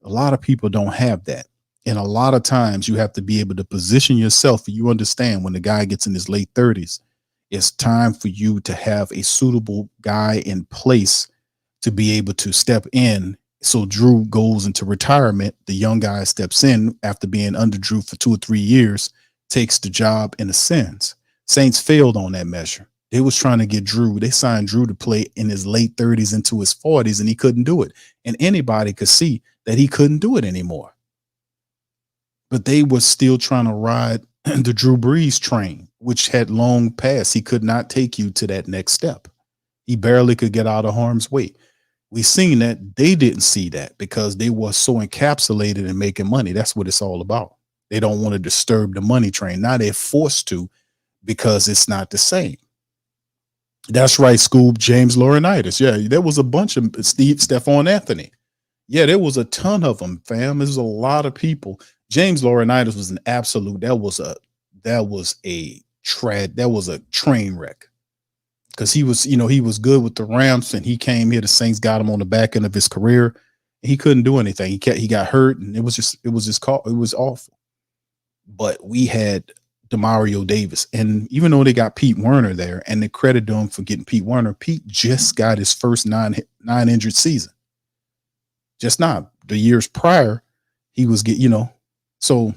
A lot of people don't have that. And a lot of times you have to be able to position yourself. You understand when the guy gets in his late 30s, it's time for you to have a suitable guy in place to be able to step in. So Drew goes into retirement. The young guy steps in after being under Drew for 2 or 3 years, takes the job and ascends. Saints failed on that measure. They was trying to get Drew. They signed Drew to play in his late 30s into his 40s, and he couldn't do it. And anybody could see that he couldn't do it anymore. But they were still trying to ride the Drew Brees train, which had long passed. He could not take you to that next step. He barely could get out of harm's way. We seen that. They didn't see that because they were so encapsulated in making money. That's what it's all about. They don't want to disturb the money train. Now they're forced to because it's not the same. That's right, Scoob. James Laurinaitis. Yeah, there was a bunch of Stephon Anthony. Yeah, there was a ton of them, fam. There's a lot of people. James Laurinaitis was an absolute. That was a train wreck. Because he was good with the Rams, and he came here. The Saints got him on the back end of his career. He couldn't do anything. He got hurt, and it was awful. But we had Demario Davis, and even though they got Pete Werner there, and they credited him for getting Pete Werner, Pete just got his first non-injured season. Just not the years prior, he was So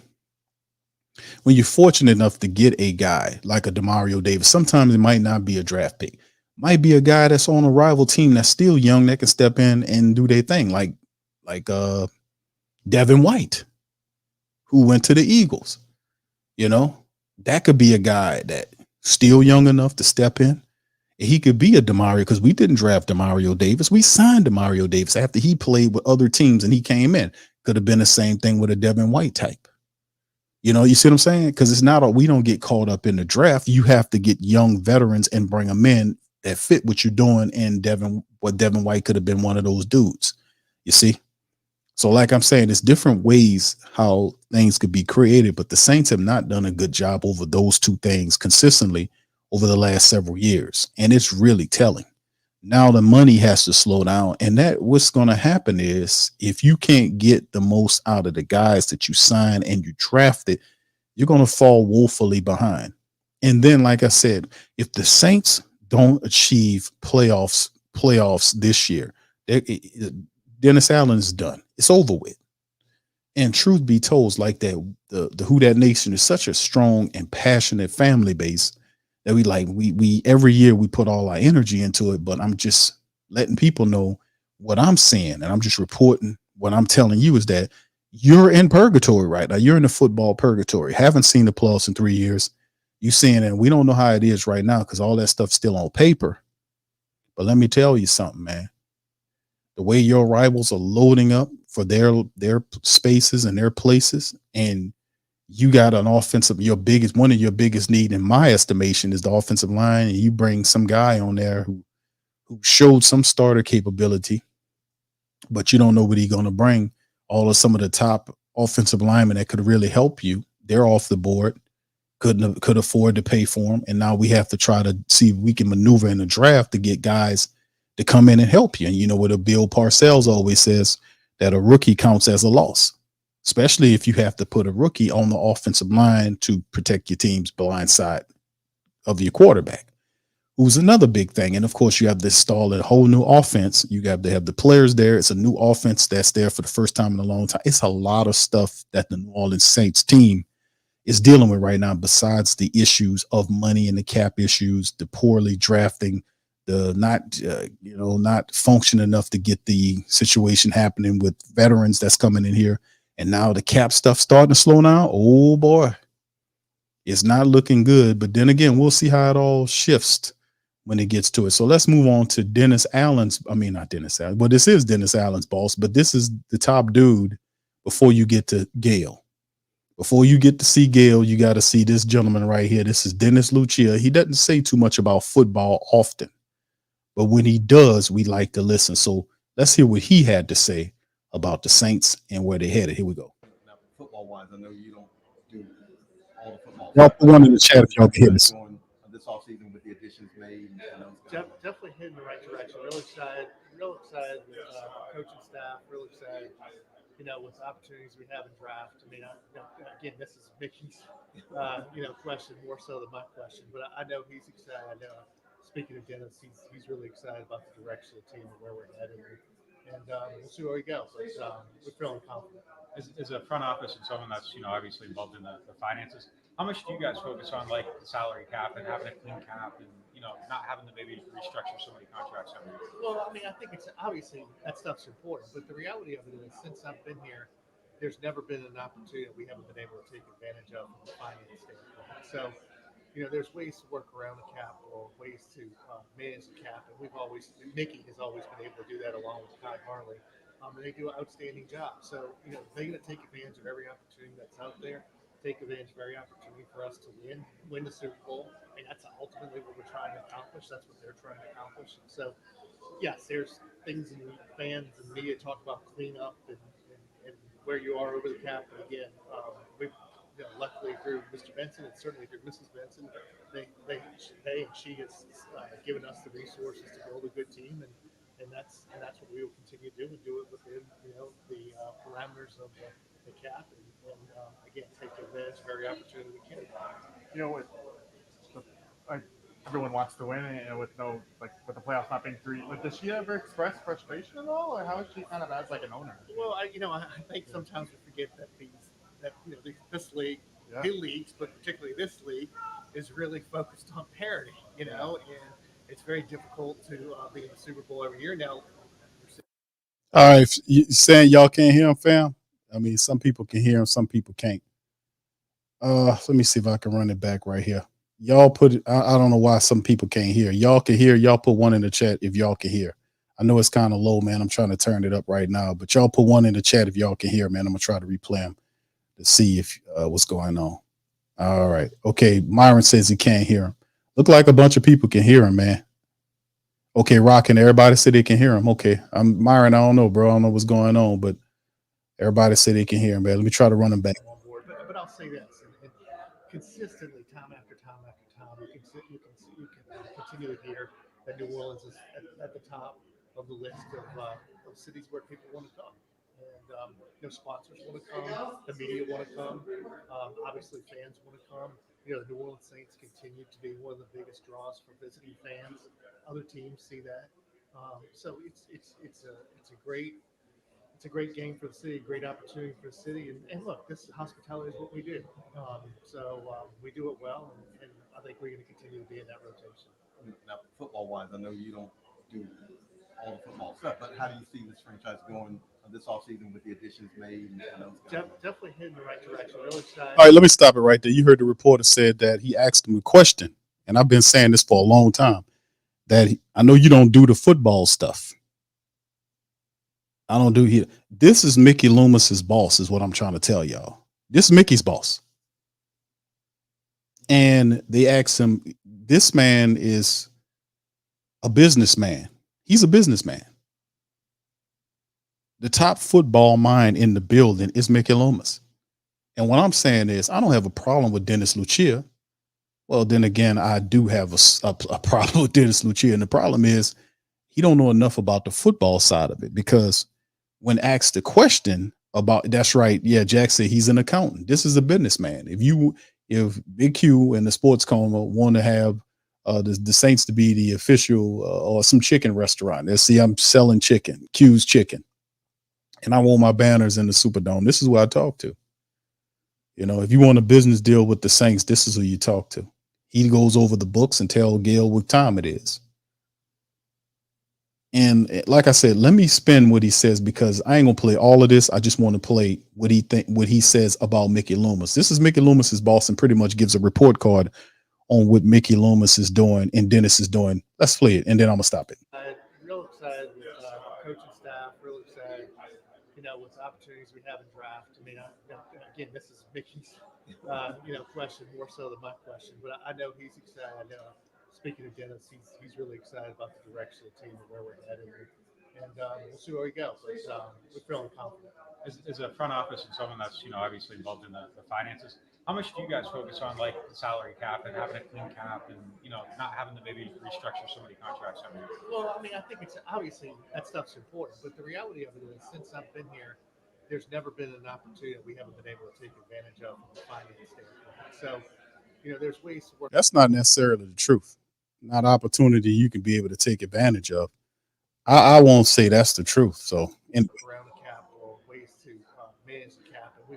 when you're fortunate enough to get a guy like a Demario Davis, sometimes it might not be a draft pick, might be a guy that's on a rival team that's still young that can step in and do their thing, like Devin White, who went to the Eagles. That could be a guy that still young enough to step in. And he could be a Demario, because we didn't draft Demario Davis. We signed Demario Davis after he played with other teams and he came in. Could have been the same thing with a Devin White type. You see what I'm saying? Because it's not we don't get caught up in the draft. You have to get young veterans and bring them in that fit what you're doing. And Devin White could have been one of those dudes. You see? So like I'm saying, there's different ways how things could be created, but the Saints have not done a good job over those two things consistently over the last several years. And it's really telling. Now the money has to slow down. And that what's going to happen is if you can't get the most out of the guys that you sign and you drafted, you're going to fall woefully behind. And then, like I said, if the Saints don't achieve playoffs this year, Dennis Allen is done. It's over with. And truth be told, like that, the Who Dat Nation is such a strong and passionate family base that we every year we put all our energy into it. But I'm just letting people know what I'm seeing, and I'm just reporting what I'm telling you is that you're in purgatory right now. You're in the football purgatory. Haven't seen the playoffs in 3 years. You seeing it? We don't know how it is right now because all that stuff's still on paper. But let me tell you something, man. The way your rivals are loading up for their spaces and their places, and you got an offensive, one of your biggest need in my estimation is the offensive line, and you bring some guy on there who showed some starter capability, but you don't know what he's going to bring. Some of the top offensive linemen that could really help you, they're off the board, could afford to pay for them, and now we have to try to see if we can maneuver in the draft to get guys to come in and help you. And what Bill Parcells always says, that a rookie counts as a loss, especially if you have to put a rookie on the offensive line to protect your team's blind side of your quarterback, who's another big thing. And of course, you have to install a whole new offense. You got to have the players there. It's a new offense that's there for the first time in a long time. It's a lot of stuff that the New Orleans Saints team is dealing with right now, besides the issues of money and the cap issues, the poorly drafting, the not function enough to get the situation happening with veterans that's coming in here. And now the cap stuff starting to slow down. Oh boy, it's not looking good. But then again, we'll see how it all shifts when it gets to it. So let's move on to Dennis Allen's. I mean, not Dennis Allen, but this is Dennis Allen's boss, but this is the top dude before you get to Gail. Before you get to see Gail, you got to see this gentleman right here. This is Dennis Lucia. He doesn't say too much about football often, but when he does, we like to listen. So let's hear what he had to say about the Saints and where they headed. Here we go. Now, football-wise, I know you don't do all the football. Y'all put one in the chat if y'all can hear this. This offseason with the additions made. Definitely heading the right direction. Real excited with coaching staff. Real excited, with the opportunities we have in draft. I mean, again, this is Mickey's, question more so than my question. But I know he's excited. I know, speaking of Dennis, he's really excited about the direction of the team and where we're headed. And we'll see where we go. But we're feeling confident. As a front office and someone that's obviously involved in the finances, how much do you guys focus on like the salary cap and having a clean cap and not having to maybe restructure so many contracts? Well, I mean, I think it's obviously that stuff's important, but the reality of it is, since I've been here, there's never been an opportunity that we haven't been able to take advantage of from a finance standpoint. So, there's ways to work around the cap or ways to manage the cap, and Mickey has always been able to do that along with Todd Harley. And they do an outstanding job. So, they're going to take advantage of every opportunity that's out there. Take advantage of every opportunity for us to win the Super Bowl. I mean, that's ultimately what we're trying to accomplish. That's what they're trying to accomplish. And so, yes, there's things in fans and media talk about cleanup and where you are over the cap. But again, we've luckily through Mr. Benson and certainly through Mrs. Benson, they and she has given us the resources to build a good team, and that's what we will continue to do and do it within the parameters of the cap and again take advantage of every opportunity we can. Everyone wants to win, and with the playoffs not being through. Does she ever express frustration at all, or how is she kind of as like an owner? Well, I think sometimes we forget that this league, the leagues, but particularly this league, is really focused on parity. And it's very difficult to be in the Super Bowl every year now. All right, you saying y'all can't hear him, fam? I mean, some people can hear him, some people can't. Let me see if I can run it back right here. Y'all put it. I don't know why some people can't hear. Y'all can hear. Y'all put one in the chat if y'all can hear. I know it's kind of low, man. I'm trying to turn it up right now, but y'all put one in the chat if y'all can hear, man. I'm gonna try to replay him to see if what's going on. All right. Okay. Myron says he can't hear him. Look like a bunch of people can hear him, man. Okay, Rockin', everybody said they can hear him. Okay. Myron, I don't know, bro. I don't know what's going on, but everybody said they can hear him, man. Let me try to run him back. But I'll say this, and consistently, time after time after time, you can continue to hear that New Orleans is at the top of the list of cities where people want to come. And sponsors want to come, the media want to come, obviously fans want to come. The New Orleans Saints continue to be one of the biggest draws for visiting fans. Other teams see that, so it's a great game for the city, great opportunity for the city. And look, this hospitality is what we do. So we do it well, and I think we're going to continue to be in that rotation. Now, football-wise, I know you don't do all the football stuff, but how do you see this franchise going this offseason with the additions made? Definitely heading the right direction. Really excited. All right, let me stop it right there. You heard the reporter said that he asked him a question, and I've been saying this for a long time, that I know you don't do the football stuff. I don't do here. This is Mickey Loomis's boss, is what I'm trying to tell y'all. This is Mickey's boss. And they asked him, this man is a businessman. He's a businessman. The top football mind in the building is Mickey Loomis. And what I'm saying is, I don't have a problem with Dennis Lucia. Well, then again, I do have a problem with Dennis Lucia. And the problem is he don't know enough about the football side of it, because when asked the question about, that's right. Yeah. Jack said he's an accountant. This is a businessman. If Big Q and the Sports Coma want to have the Saints to be the official or some chicken restaurant, let's see, I'm selling chicken, Q's chicken, and I want my banners in the Superdome. This is who I talk to. If you want a business deal with the Saints, this is who you talk to. He goes over the books and tell Gail what time it is. And like I said, let me spin what he says, because I ain't gonna play all of this. I just want to play what he says about Mickey Loomis. This is Mickey Loomis's boss, and pretty much gives a report card on what Mickey Loomis is doing and Dennis is doing. Let's play it, and then I'm gonna stop it. Real excited with coaching staff. Real excited, with the opportunities we have in draft. I mean, again, this is Mickey's, question more so than my question. But I know he's excited. I know, speaking of Dennis, he's really excited about the direction of the team and where we're headed. And we'll see where we go. But we're feeling confident. As a front office and someone that's obviously involved in the finances, how much do you guys focus on like the salary cap and having a clean cap and not having to maybe restructure so many contracts? Well, I mean, I think it's obviously that stuff's important, but the reality of it is, since I've been here, there's never been an opportunity that we haven't been able to take advantage of from a finance standpoint. So, there's ways to work. That's not necessarily the truth. Not opportunity you can be able to take advantage of. I won't say that's the truth. So, around the cap or ways to manage the cap, and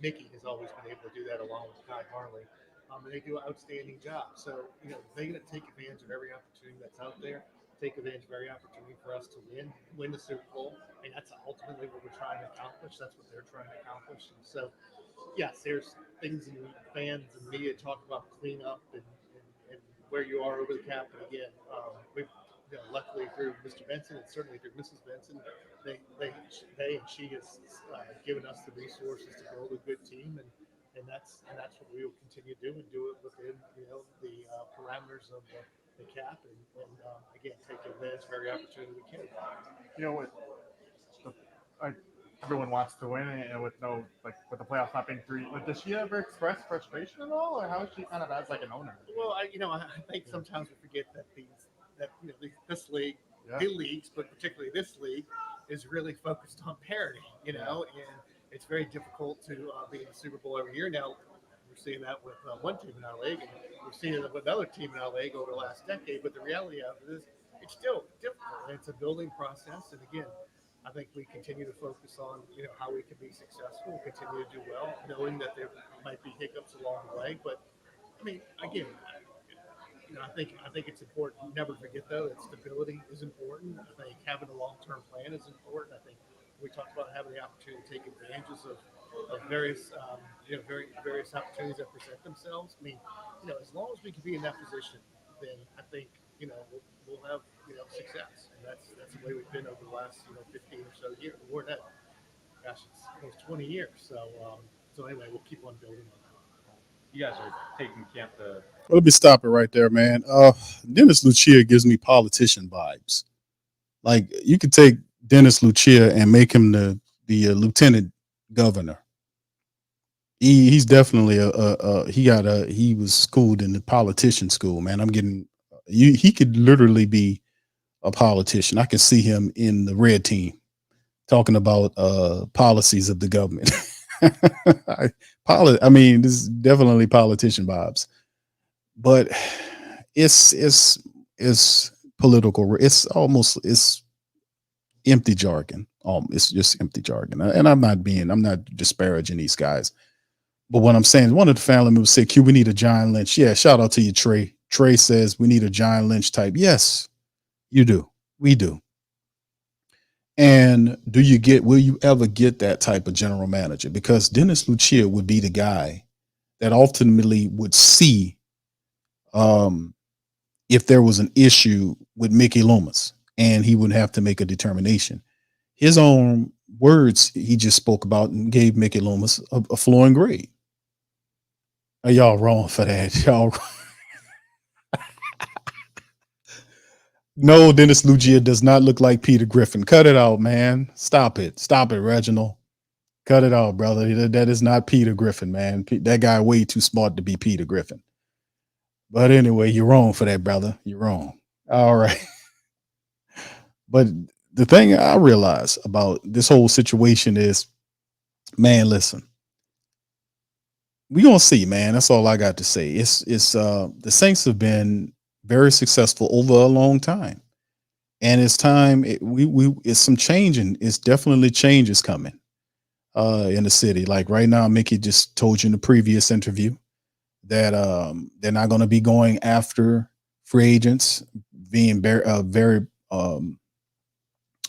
Mickey has always been able to do that along with Ty Harley. And they do an outstanding job. So, they're going to take advantage of every opportunity that's out there. Take advantage of every opportunity for us to win the Super Bowl. And that's ultimately what we're trying to accomplish. That's what they're trying to accomplish. And so, yes, there's things in fans and media talk about cleanup and where you are over the cap. And again, we've luckily through Mr. Benson and certainly through Mrs. Benson, they and she has given us the resources to build a good team, and that's what we will continue to do and do it within the parameters of the cap and again take advantage of every opportunity we can. Everyone wants to win, and with with the playoffs not being three, does she ever express frustration at all, or how is she kind of as like an owner? Well, I think sometimes we forget that this league, the leagues, but particularly this league, is really focused on parity. And it's very difficult to be in the Super Bowl every year. Now we're seeing that with one team in our league, and we're seeing it with another team in our league over the last decade. But the reality of it is, it's still difficult, and it's a building process. And again, I think we continue to focus on how we can be successful, continue to do well, knowing that there might be hiccups along the way. But I mean, again, I think it's important. Never forget though that stability is important. I think having a long-term plan is important. I think we talked about having the opportunity to take advantages of various various opportunities that present themselves. I mean, as long as we can be in that position, then I think we'll have success, and that's the way we've been over the last 15 or so years. More than that, gosh, it's almost 20 years. So anyway, we'll keep on building on that. You guys are taking camp to. Well, let me stop it right there, man. Dennis Lucia gives me politician vibes. Like you could take Dennis Lucia and make him the lieutenant governor. He's definitely he was schooled in the politician school, man. He could literally be a politician. I can see him in the red team talking about policies of the government. I mean, this is definitely politician vibes, but it's political. It's empty jargon. It's just empty jargon. And I'm not disparaging these guys, but what I'm saying is one of the family members said, "Q, we need a John Lynch." Yeah, shout out to you, Trey. Trey says we need a John Lynch type. Yes, you do. We do. And will you ever get that type of general manager? Because Dennis Lucia would be the guy that ultimately would see if there was an issue with Mickey Loomis, and he would have to make a determination. His own words he just spoke about and gave Mickey Loomis a flowing grade. Are y'all wrong for that? Y'all. No, Dennis Lucia does not look like Peter Griffin. Cut it out, man. Stop it. Stop it, Reginald. Cut it out, brother. That is not Peter Griffin, man. That guy way too smart to be Peter Griffin. But anyway, you're wrong for that, brother. You're wrong. All right. But the thing I realize about this whole situation is, man, listen. We're going to see, man. That's all I got to say. It's the Saints have been very successful over a long time, and it's time. It's some changing. It's definitely changes coming in the city. Like right now, Mickey just told you in the previous interview that they're not going to be going after free agents, being very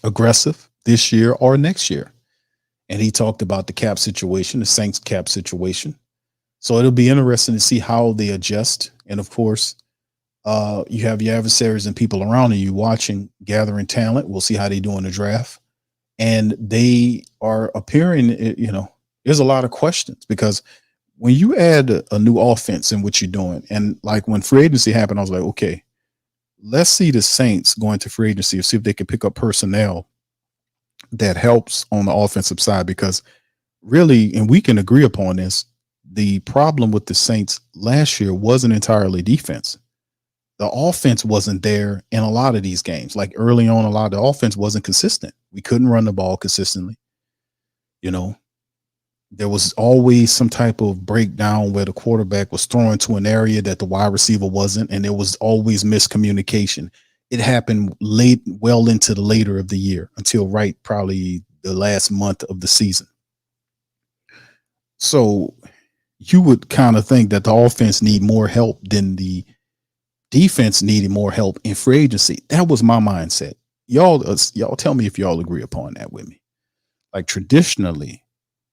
aggressive this year or next year. And he talked about the cap situation, the Saints cap situation. So it'll be interesting to see how they adjust And of course, you have your adversaries and people around you watching, gathering talent. We'll see how they do in the draft. And they are appearing, there's a lot of questions because when you add a new offense in what you're doing, and like when free agency happened, I was like, okay, let's see the Saints going to free agency and see if they can pick up personnel that helps on the offensive side. Because really, and we can agree upon this, the problem with the Saints last year wasn't entirely defense. The offense wasn't there in a lot of these games. Like early on, a lot of the offense wasn't consistent. We couldn't run the ball consistently. There was always some type of breakdown where the quarterback was throwing to an area that the wide receiver wasn't, and there was always miscommunication. It happened well into the later of the year until probably the last month of the season. So you would kind of think that the offense need more help than the defense needed more help in free agency. That was my mindset. Y'all tell me if y'all agree upon that with me. Like traditionally,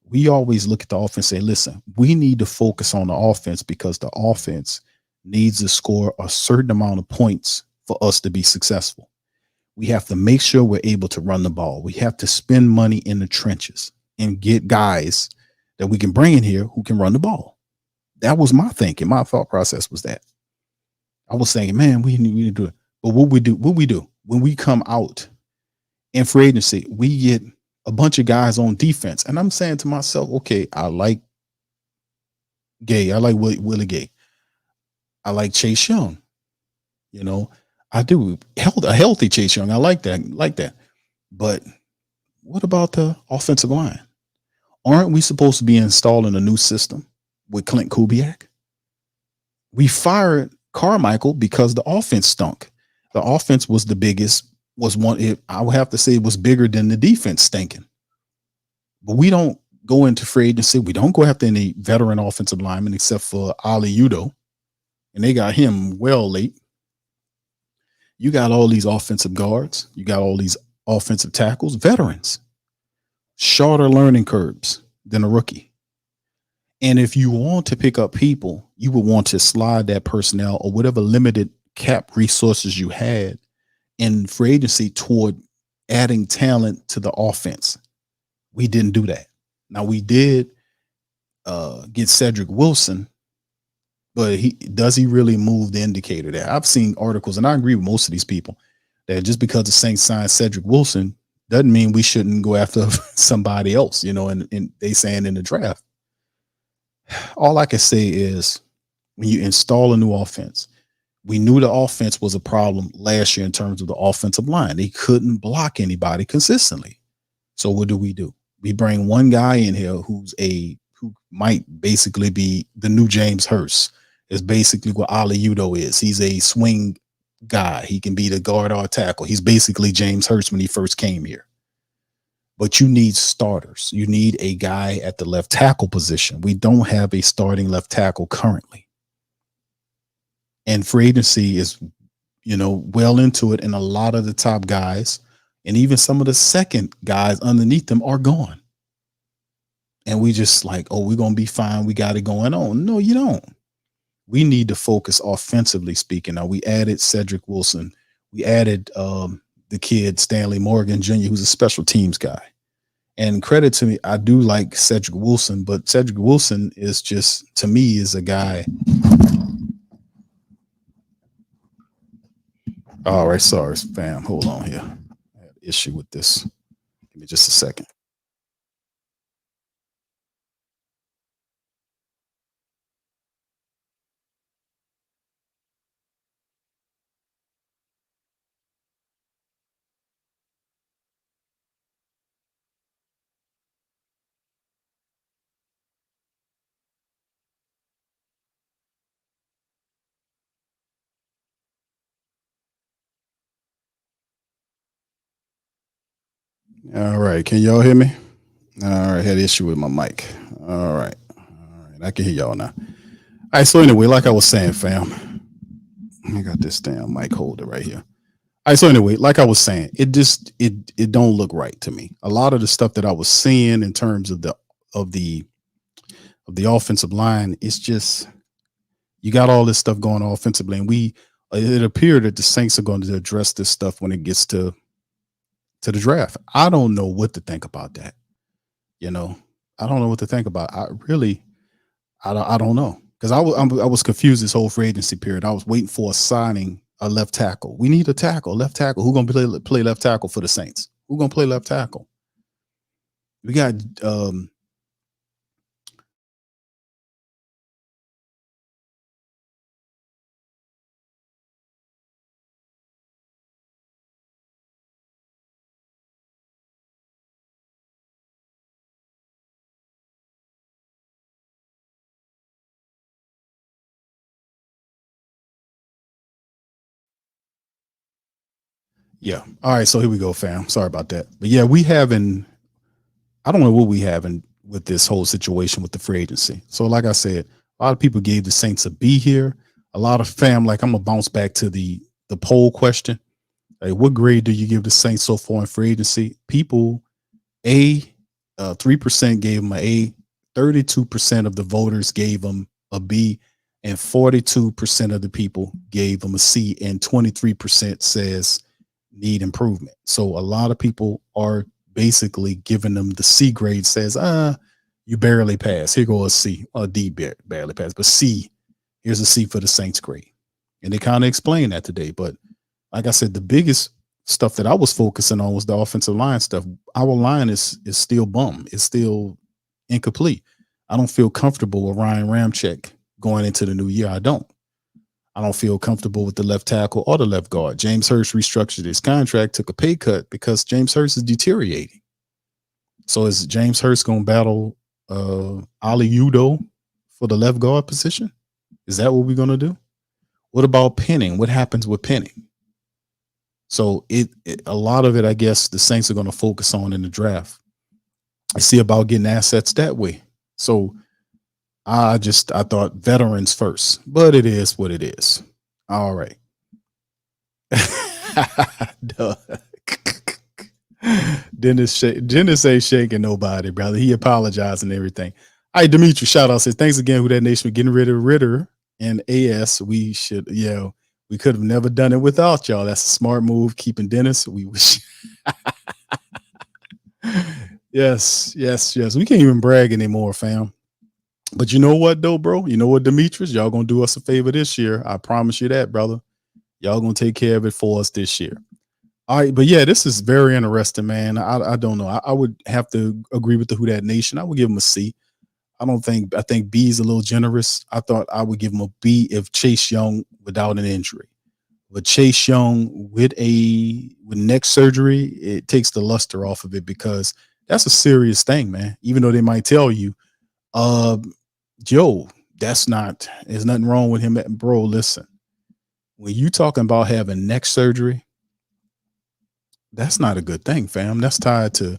we always look at the offense and say, listen, we need to focus on the offense because the offense needs to score a certain amount of points for us to be successful. We have to make sure we're able to run the ball. We have to spend money in the trenches and get guys that we can bring in here who can run the ball. That was my thinking. My thought process was that. I was thinking, man, we need to do it. But what we do when we come out in free agency, we get a bunch of guys on defense. And I'm saying to myself, okay, I like Gay. I like Willie Gay. I like Chase Young. I do. A healthy Chase Young. I like that. But what about the offensive line? Aren't we supposed to be installing a new system with Clint Kubiak? We fired Carmichael because the offense stunk. The offense was the biggest, I would have to say it was bigger than the defense stinking. But we don't go into free agency. We don't go after any veteran offensive lineman except for Ali Udo. And they got him well late. You got all these offensive guards. You got all these offensive tackles, veterans, shorter learning curves than a rookie. And if you want to pick up people, you would want to slide that personnel or whatever limited cap resources you had in free agency toward adding talent to the offense. We didn't do that. Now we did get Cedric Wilson, but does he really move the indicator there? I've seen articles, and I agree with most of these people, that just because the Saints signed Cedric Wilson doesn't mean we shouldn't go after somebody else, and they saying in the draft. All I can say is when you install a new offense, we knew the offense was a problem last year in terms of the offensive line. They couldn't block anybody consistently. So what do? We bring one guy in here who might basically be the new James Hurst. Is basically what Ali Udo is. He's a swing guy. He can be the guard or tackle. He's basically James Hurst when he first came here. But you need starters. You need a guy at the left tackle position. We don't have a starting left tackle currently. And free agency is, well into it. And a lot of the top guys and even some of the second guys underneath them are gone. And we just like, oh, we're going to be fine. We got it going on. No, you don't. We need to focus offensively speaking. Now, we added Cedric Wilson. We added the kid, Stanley Morgan Jr., who's a special teams guy. And credit to me, I do like Cedric Wilson, but Cedric Wilson is just, to me, is a guy. All right, sorry, fam. Hold on here. I had an issue with this. Give me just a second. All right. Can y'all hear me? All right. Had an issue with my mic. All right. I can hear y'all now. All right. So anyway, like I was saying, fam, I got this damn mic holder right here. All right. So anyway, like I was saying, it don't look right to me. A lot of the stuff that I was seeing in terms of the offensive line, it's just, You got all this stuff going on offensively, and it appeared that the Saints are going to address this stuff when it gets to the draft. I don't know what to think about that. You know, I don't know what to think about. I don't know, because I was confused this whole free agency period. I was waiting for a signing a left tackle. We need a tackle, left tackle. Who gonna play left tackle for the Saints? Who gonna play left tackle? We got yeah. All right, so here we go, fam. Sorry about that. But yeah, I don't know what we having with this whole situation with the free agency. So like I said, a lot of people gave the Saints a B here. A lot of fam, like, I'm gonna bounce back to the poll question. Like, what grade do you give the Saints so far in free agency? People, 3% gave them an A, 32% of the voters gave them a B, and 42% of the people gave them a C, and 23% says need improvement. So a lot of people are basically giving them the C grade, says, you barely pass. Here goes a C, a D barely pass, but C, here's a C for the Saints grade. And they kind of explain that today. But like I said, the biggest stuff that I was focusing on was the offensive line stuff. Our line is still bum. It's still incomplete. I don't feel comfortable with Ryan Ramczyk going into the new year. I don't feel comfortable with the left tackle or the left guard. James Hurst restructured his contract, took a pay cut because James Hurst is deteriorating. So is James Hurst going to battle Ali Udo for the left guard position? Is that what we're going to do? What about Penning? What happens with Penning? So a lot of it, I guess, the Saints are going to focus on in the draft. I see about getting assets that way. So I thought veterans first, but it is what it is. All right. Dennis ain't shaking nobody, brother. He apologized and everything. All right, Dimitri, shout out, says, thanks again, Who That Nation, for getting rid of Ritter and AS. We could have never done it without y'all. That's a smart move, keeping Dennis. We wish. Yes. We can't even brag anymore, fam. But you know what, though, bro? You know what, Demetrius? Y'all gonna do us a favor this year. I promise you that, brother. Y'all gonna take care of it for us this year. All right, but yeah, this is very interesting, man. I don't know. I would have to agree with the Who That Nation. I would give him a C. I think B is a little generous. I thought I would give him a B if Chase Young without an injury. But Chase Young with neck surgery, it takes the luster off of it, because that's a serious thing, man. Even though they might tell you, there's nothing wrong with him. Bro, listen, when you talking about having neck surgery, that's not a good thing, fam. That's tied to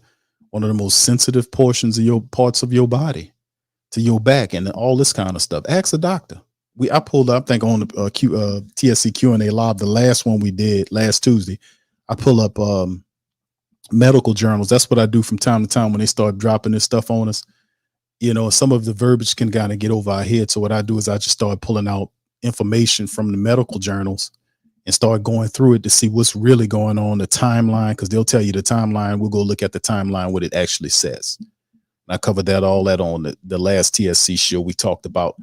one of the most sensitive portions of your parts of your body, to your back and all this kind of stuff. Ask a doctor. I pulled up, I think on the TSC Q&A live, the last one we did last Tuesday. I pull up medical journals. That's what I do from time to time when they start dropping this stuff on us. You know, some of the verbiage can kind of get over our head. So what I do is I just start pulling out information from the medical journals and start going through it to see what's really going on, the timeline, because they'll tell you the timeline. We'll go look at the timeline, what it actually says. And I covered all that on the last TSC show. We talked about,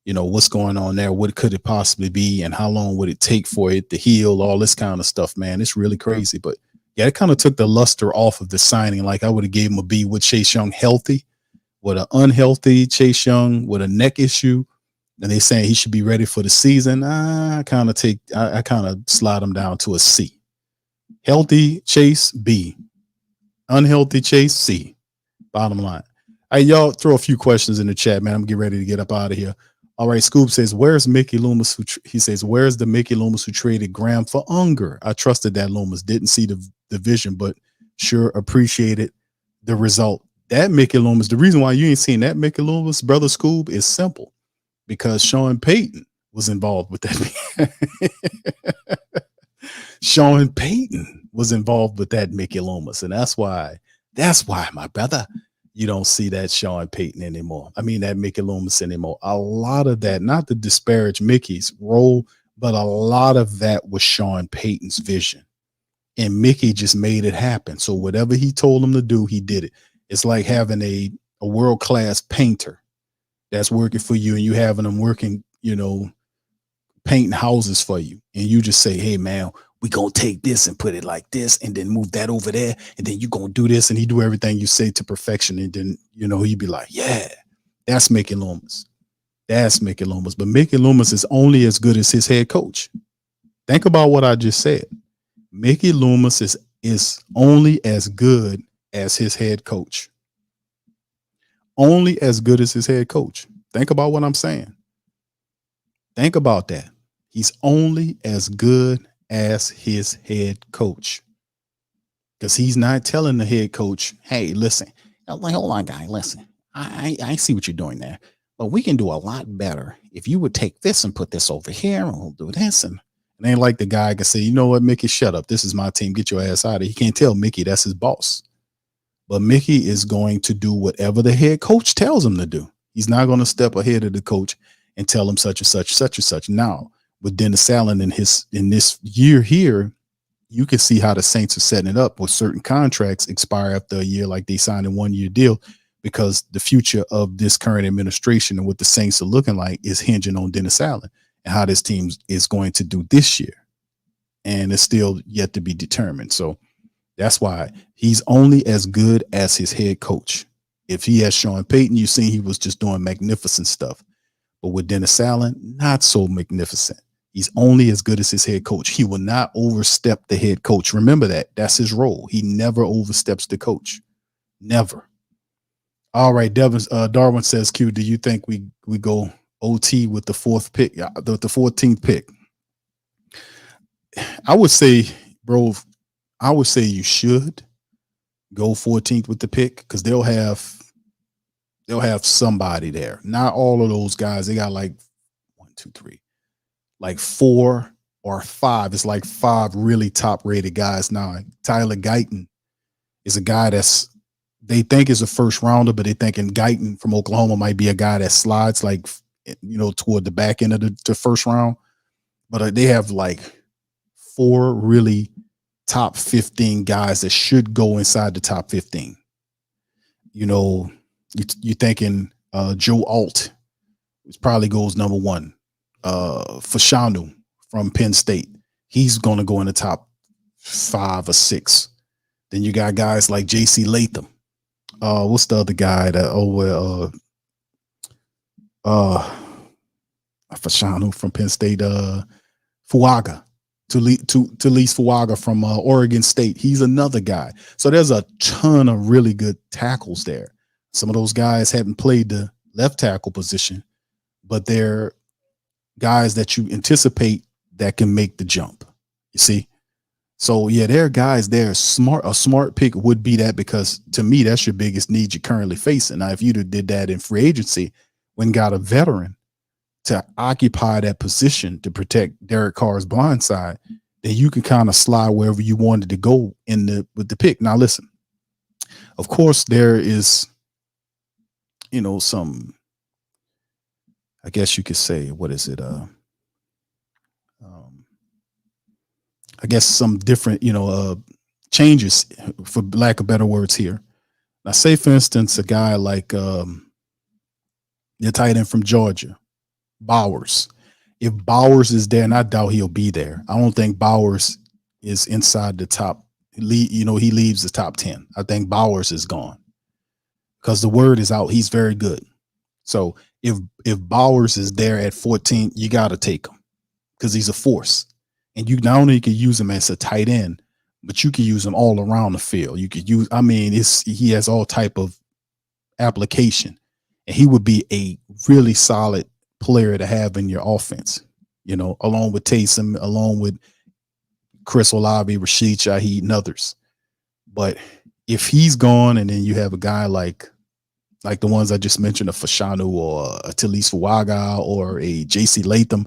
you know, what's going on there, what could it possibly be, and how long would it take for it to heal, all this kind of stuff, man. It's really crazy. But yeah, it kind of took the luster off of the signing. Like, I would have gave him a B with Chase Young healthy. With an unhealthy Chase Young with a neck issue, and they saying he should be ready for the season, I kind of slide him down to a C. Healthy Chase, B. Unhealthy Chase, C. Bottom line. All right, y'all throw a few questions in the chat, man. I'm getting ready to get up out of here. All right, Scoop says, where's Mickey Loomis? He says, where's the Mickey Loomis who traded Graham for Unger? I trusted that Loomis. Didn't see the vision, but sure appreciated the result. That Mickey Loomis, the reason why you ain't seen that Mickey Loomis, brother Scoob, is simple. Because Sean Payton was involved with that. Sean Payton was involved with that Mickey Loomis. And that's why, my brother, you don't see that Sean Payton anymore. I mean, that Mickey Loomis anymore. A lot of that, not to disparage Mickey's role, but a lot of that was Sean Payton's vision. And Mickey just made it happen. So whatever he told him to do, he did it. It's like having a world-class painter that's working for you, and you having them working, painting houses for you. And you just say, hey, man, we going to take this and put it like this and then move that over there. And then you going to do this. And he do everything you say to perfection. And then, he'd be like, yeah, that's Mickey Loomis. That's Mickey Loomis. But Mickey Loomis is only as good as his head coach. Think about what I just said. Mickey Loomis is only as good as his head coach. Only as good as his head coach. Think about what I'm saying. Think about that. He's only as good as his head coach. Because he's not telling the head coach, hey, listen, hold on, guy, listen, I see what you're doing there, but we can do a lot better if you would take this and put this over here, and we'll do this. And it ain't like the guy can say, you know what, Mickey, shut up. This is my team. Get your ass out of here. He can't tell Mickey that's his boss. But Mickey is going to do whatever the head coach tells him to do. He's not going to step ahead of the coach and tell him such and such, such and such. Now, with Dennis Allen in this year here, you can see how the Saints are setting it up with certain contracts expire after a year, like they signed a 1-year deal, because the future of this current administration and what the Saints are looking like is hinging on Dennis Allen and how this team is going to do this year. And it's still yet to be determined. So that's why he's only as good as his head coach. If he has Sean Payton, you see he was just doing magnificent stuff. But with Dennis Allen, not so magnificent. He's only as good as his head coach. He will not overstep the head coach. Remember that. That's his role. He never oversteps the coach. Never. All right, Darwin says, Q, do you think we go OT with the 14th pick? I would say, bro, you should go 14th with the pick, because they'll have somebody there. Not all of those guys. They got like 1, 2, 3, like 4 or 5. It's like 5 really top rated guys now. Tyler Guyton is a guy they think is a first rounder, but they thinking Guyton from Oklahoma might be a guy that slides like, toward the back end of the first round. But they have like 4 really top 15 guys that should go inside the top 15. You're thinking Joe Alt, which probably goes number 1. Fashanu from Penn State, he's going to go in the top 5 or 6. Then you got guys like J.C. Latham. What's the other guy that Fashanu from Penn State? Fuaga. Talise Fuaga from Oregon State. He's another guy. So there's a ton of really good tackles there. Some of those guys haven't played the left tackle position, but they're guys that you anticipate that can make the jump. You see? So yeah, there are guys there. A smart pick would be that, because to me, that's your biggest need you're currently facing. Now, if you'd have did that in free agency, when got a veteran to occupy that position to protect Derek Carr's blind side, then you can kind of slide wherever you wanted to go with the pick. Now, listen, of course, there is, some, I guess you could say, what is it? I guess some different, changes, for lack of better words here. Now, say, for instance, a guy like your tight end from Georgia, Bowers. If Bowers is there, and I doubt he'll be there, I don't think Bowers is inside the top. He leaves the top 10. I think Bowers is gone, because the word is out. He's very good. So if Bowers is there at 14, you got to take him, because he's a force. And you not only can use him as a tight end, but you can use him all around the field. You could use, he has all type of application, and he would be a really solid player to have in your offense, along with Taysom, along with Chris Olave, Rashid Shaheed, and others. But if he's gone, and then you have a guy like the ones I just mentioned, a Fashanu or a Talise Fuaga or a J.C. Latham,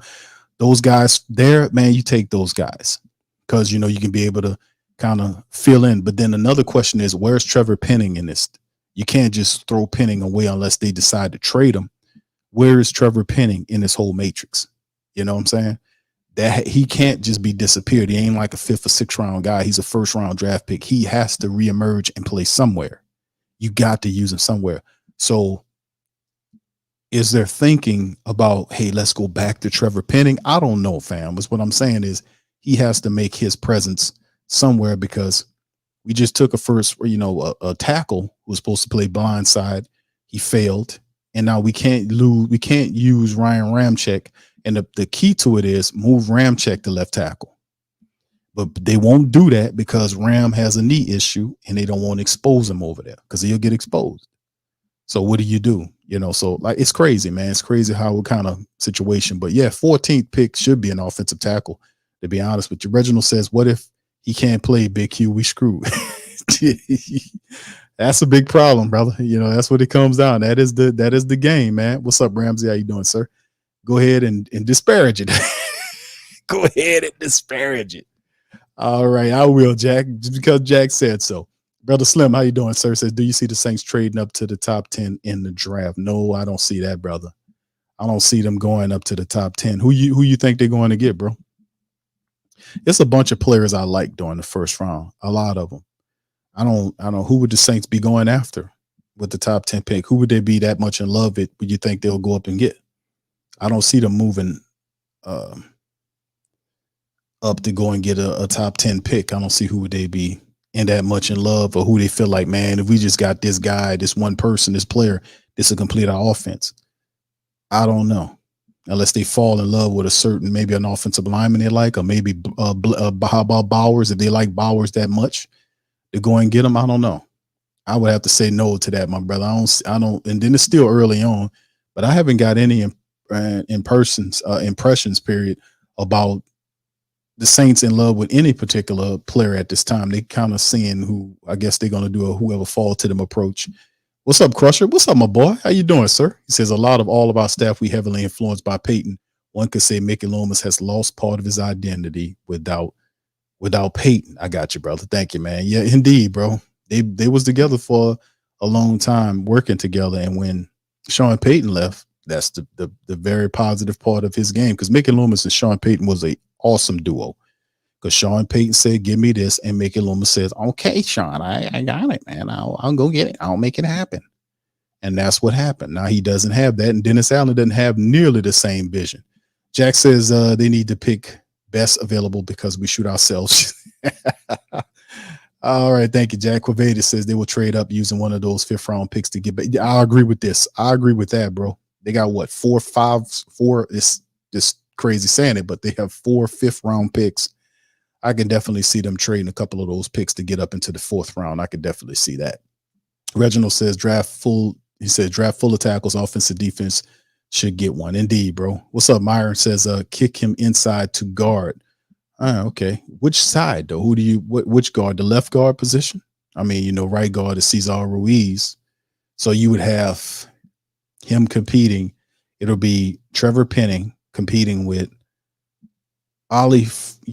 those guys there, man, you take those guys, because, you can be able to kind of fill in. But then another question is, where's Trevor Penning in this? You can't just throw Penning away unless they decide to trade him. Where is Trevor Penning in this whole matrix? You know what I'm saying? That he can't just be disappeared. He ain't like a 5th or 6th round guy. He's a 1st round draft pick. He has to reemerge and play somewhere. You got to use him somewhere. So is there thinking about, hey, let's go back to Trevor Penning? I don't know, fam. But what I'm saying is he has to make his presence somewhere, because we just took a tackle who was supposed to play blindside. He failed. And now we can't use Ryan Ramczyk. And the key to it is move Ramczyk to left tackle. But they won't do that because Ram has a knee issue and they don't want to expose him over there because he'll get exposed. So what do? So like, it's crazy, man. It's crazy how what kind of situation. But yeah, 14th pick should be an offensive tackle, to be honest with you. Reginald says, what if he can't play, Big Q? We screwed. That's a big problem, brother. That's what it comes down. That is the game, man. What's up, Ramsey? How you doing, sir? Go ahead and disparage it. Go ahead and disparage it. All right, I will, Jack, just because Jack said so. Brother Slim, how you doing, sir? Says, do you see the Saints trading up to the top 10 in the draft? No, I don't see that, brother. I don't see them going up to the top 10. Who you think they're going to get, bro? It's a bunch of players I like during the 1st round. A lot of them. I don't know who would the Saints be going after with the top 10 pick. Who would they be that much in love with? Would you think they'll go up and get? I don't see them moving up to go and get a top 10 pick. I don't see who would they be in that much in love, or who they feel like, man, if we just got this guy, this one person, this player, this will complete our offense. I don't know. Unless they fall in love with maybe an offensive lineman they like, or maybe how about Bowers? If they like Bowers that much to go and get him, I don't know. I would have to say no to that, my brother. I don't. And then it's still early on, but I haven't got any impressions period about the Saints in love with any particular player at this time. They kind of seeing who, I guess they're going to do a whoever fall to them approach. What's up, Crusher? What's up, my boy? How you doing, sir? He says, all of our staff, we heavily influenced by Peyton. One could say Mickey Loomis has lost part of his identity without Peyton. I got you, brother. Thank you, man. Yeah, indeed, bro. They was together for a long time, working together. And when Sean Payton left, that's the very positive part of his game, because Mickey Loomis and Sean Payton was a awesome duo. Because Sean Payton said, give me this, and Mickey Loomis says, okay, Sean, I got it, man. I'll go get it. I'll make it happen. And that's what happened. Now he doesn't have that, and Dennis Allen doesn't have nearly the same vision. Jack says they need to pick best available because we shoot ourselves. All right, thank you, Jack. Quaveda says they will trade up using one of those 5th round picks to get back. I agree with this. I agree with that, bro. They got what, 4, 5, 4. It's just crazy saying it, but they have 4 5th round picks. I can definitely see them trading a couple of those picks to get up into the 4th round. I can definitely see that. Reginald says draft full of tackles, offensive defense should get one. Indeed, bro. What's up? Myron says kick him inside to guard. Okay. Which side though? Which guard? The left guard position? I mean, right guard is Cesar Ruiz. So you would have him competing. It'll be Trevor Penning competing with Ali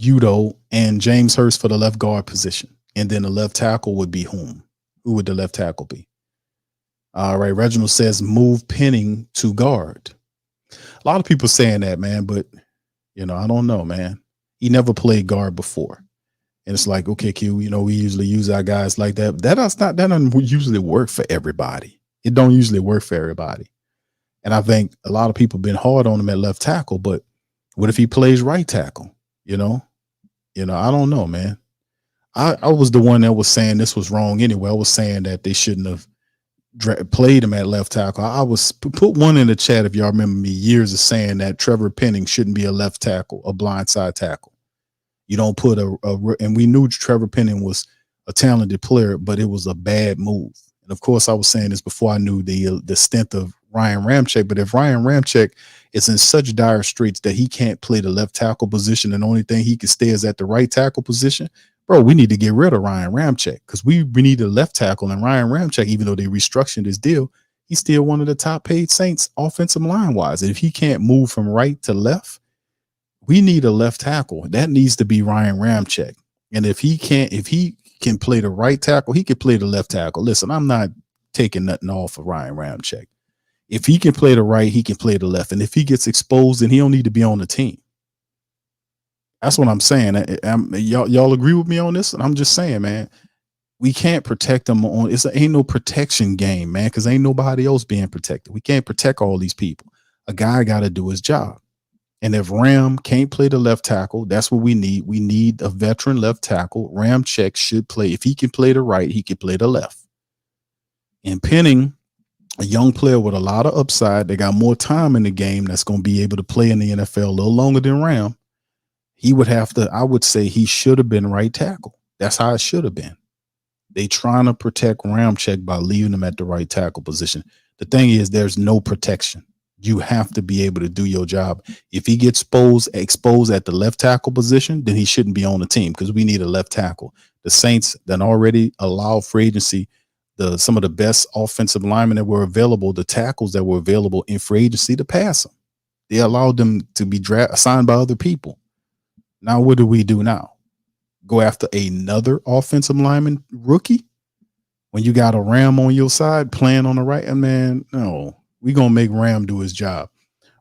Udo and James Hurst for the left guard position. And then the left tackle would be whom? Who would the left tackle be? All right. Reginald says move Penning to guard. A lot of people saying that, man, but I don't know, man. He never played guard before. And it's like, okay, Q, we usually use our guys like that. That doesn't usually work for everybody. It don't usually work for everybody. And I think a lot of people have been hard on him at left tackle, but what if he plays right tackle? I don't know, man. I was the one that was saying this was wrong anyway. I was saying that they shouldn't have played him at left tackle. I was put one in the chat if y'all remember me years of saying that Trevor Penning shouldn't be a left tackle, a blindside tackle. You don't put and we knew Trevor Penning was a talented player, but it was a bad move. And of course, I was saying this before I knew the stint of Ryan Ramczyk. But if Ryan Ramczyk is in such dire straits that he can't play the left tackle position, and the only thing he can stay is at the right tackle position, bro, we need to get rid of Ryan Ramczyk, because we need a left tackle. And Ryan Ramczyk, even though they restructured his deal, he's still one of the top paid Saints offensive line wise. And if he can't move from right to left, we need a left tackle. That needs to be Ryan Ramczyk. And if he can play the right tackle, he can play the left tackle. Listen, I'm not taking nothing off of Ryan Ramczyk. If he can play the right, he can play the left. And if he gets exposed, then he don't need to be on the team. That's what I'm saying. Y'all agree with me on this? And I'm just saying, man, we can't protect them on. Ain't no protection game, man, because ain't nobody else being protected. We can't protect all these people. A guy got to do his job. And if Ram can't play the left tackle, that's what we need. We need a veteran left tackle. Ramczyk should play. If he can play the right, he can play the left. And Penning, a young player with a lot of upside, they got more time in the game, that's going to be able to play in the NFL a little longer than Ram. He would have to, I would say he should have been right tackle. That's how it should have been. They trying to protect Ramczyk by leaving him at the right tackle position. The thing is, there's no protection. You have to be able to do your job. If he gets exposed at the left tackle position, then he shouldn't be on the team because we need a left tackle. The Saints then already allowed free agency some of the best offensive linemen that were available, the tackles that were available in free agency, to pass them. They allowed them to be assigned by other people. Now, what do we do now? Go after another offensive lineman rookie when you got a Ram on your side playing on the right? And man, no, we're going to make Ram do his job.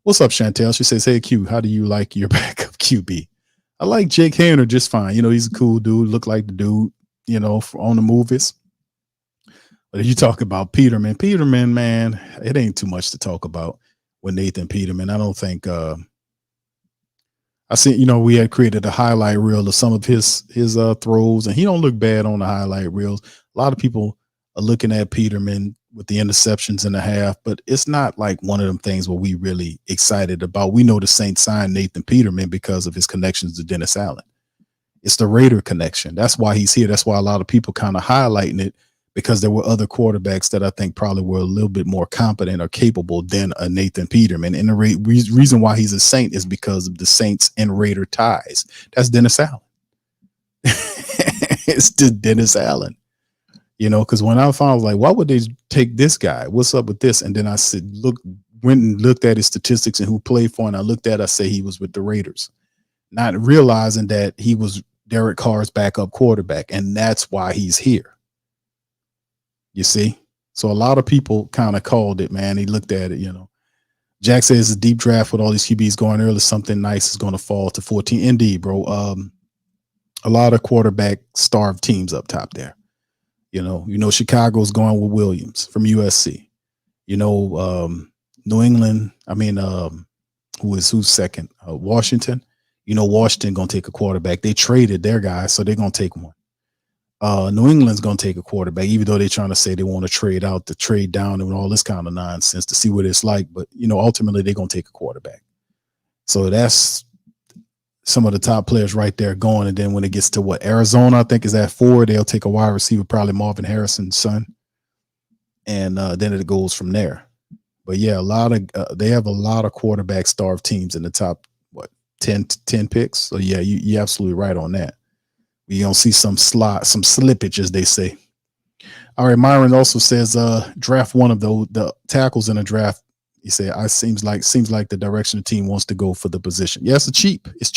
What's up, Chantel? She says, hey, Q, how do you like your backup QB? I like Jake Haener just fine. You know, he's a cool dude, look like the dude, you know, on the movies. But if you talk about Peterman, man, it ain't too much to talk about with Nathan Peterman. I don't think I see, you know, we had created a highlight reel of some of his throws, and he don't look bad on the highlight reels. A lot of people are looking at Peterman with the interceptions in the half, but it's not like one of them things where we really excited about. We know the Saints signed Nathan Peterman because of his connections to Dennis Allen. It's the Raider connection. That's why he's here. That's why a lot of people kind of highlighting it, because there were other quarterbacks that I think probably were a little bit more competent or capable than a Nathan Peterman. And the reason why he's a Saint is because of the Saints and Raider ties. That's Dennis Allen. It's the Dennis Allen. You know, because when I found, like, why would they take this guy? What's up with this? And then I said, went and looked at his statistics and who played for, and I say he was with the Raiders, not realizing that he was Derek Carr's backup quarterback, and that's why he's here. You see? So a lot of people kind of called it, man. He looked at it, you know. Jack says it's a deep draft with all these QBs going early. Something nice is going to fall to 14. Indeed, bro. A lot of quarterback starved teams up top there. You know, Chicago's going with Williams from USC. You know, New England, who's second? Washington. You know, Washington going to take a quarterback. They traded their guy, so they're going to take one. New England's going to take a quarterback, even though they're trying to say they want to trade out, to trade down, and all this kind of nonsense to see what it's like. But, you know, ultimately they're going to take a quarterback. So that's some of the top players right there going. And then when it gets to Arizona, I think is at 4, they'll take a wide receiver, probably Marvin Harrison's son. And then it goes from there. But yeah, they have a lot of quarterback starved teams in the top, 10 picks. So yeah, you're absolutely right on that. You're going to see some slippage, as they say. All right, Myron also says draft one of the tackles in a draft. He said, seems like the direction the team wants to go for the position. Yes, it's cheap. It's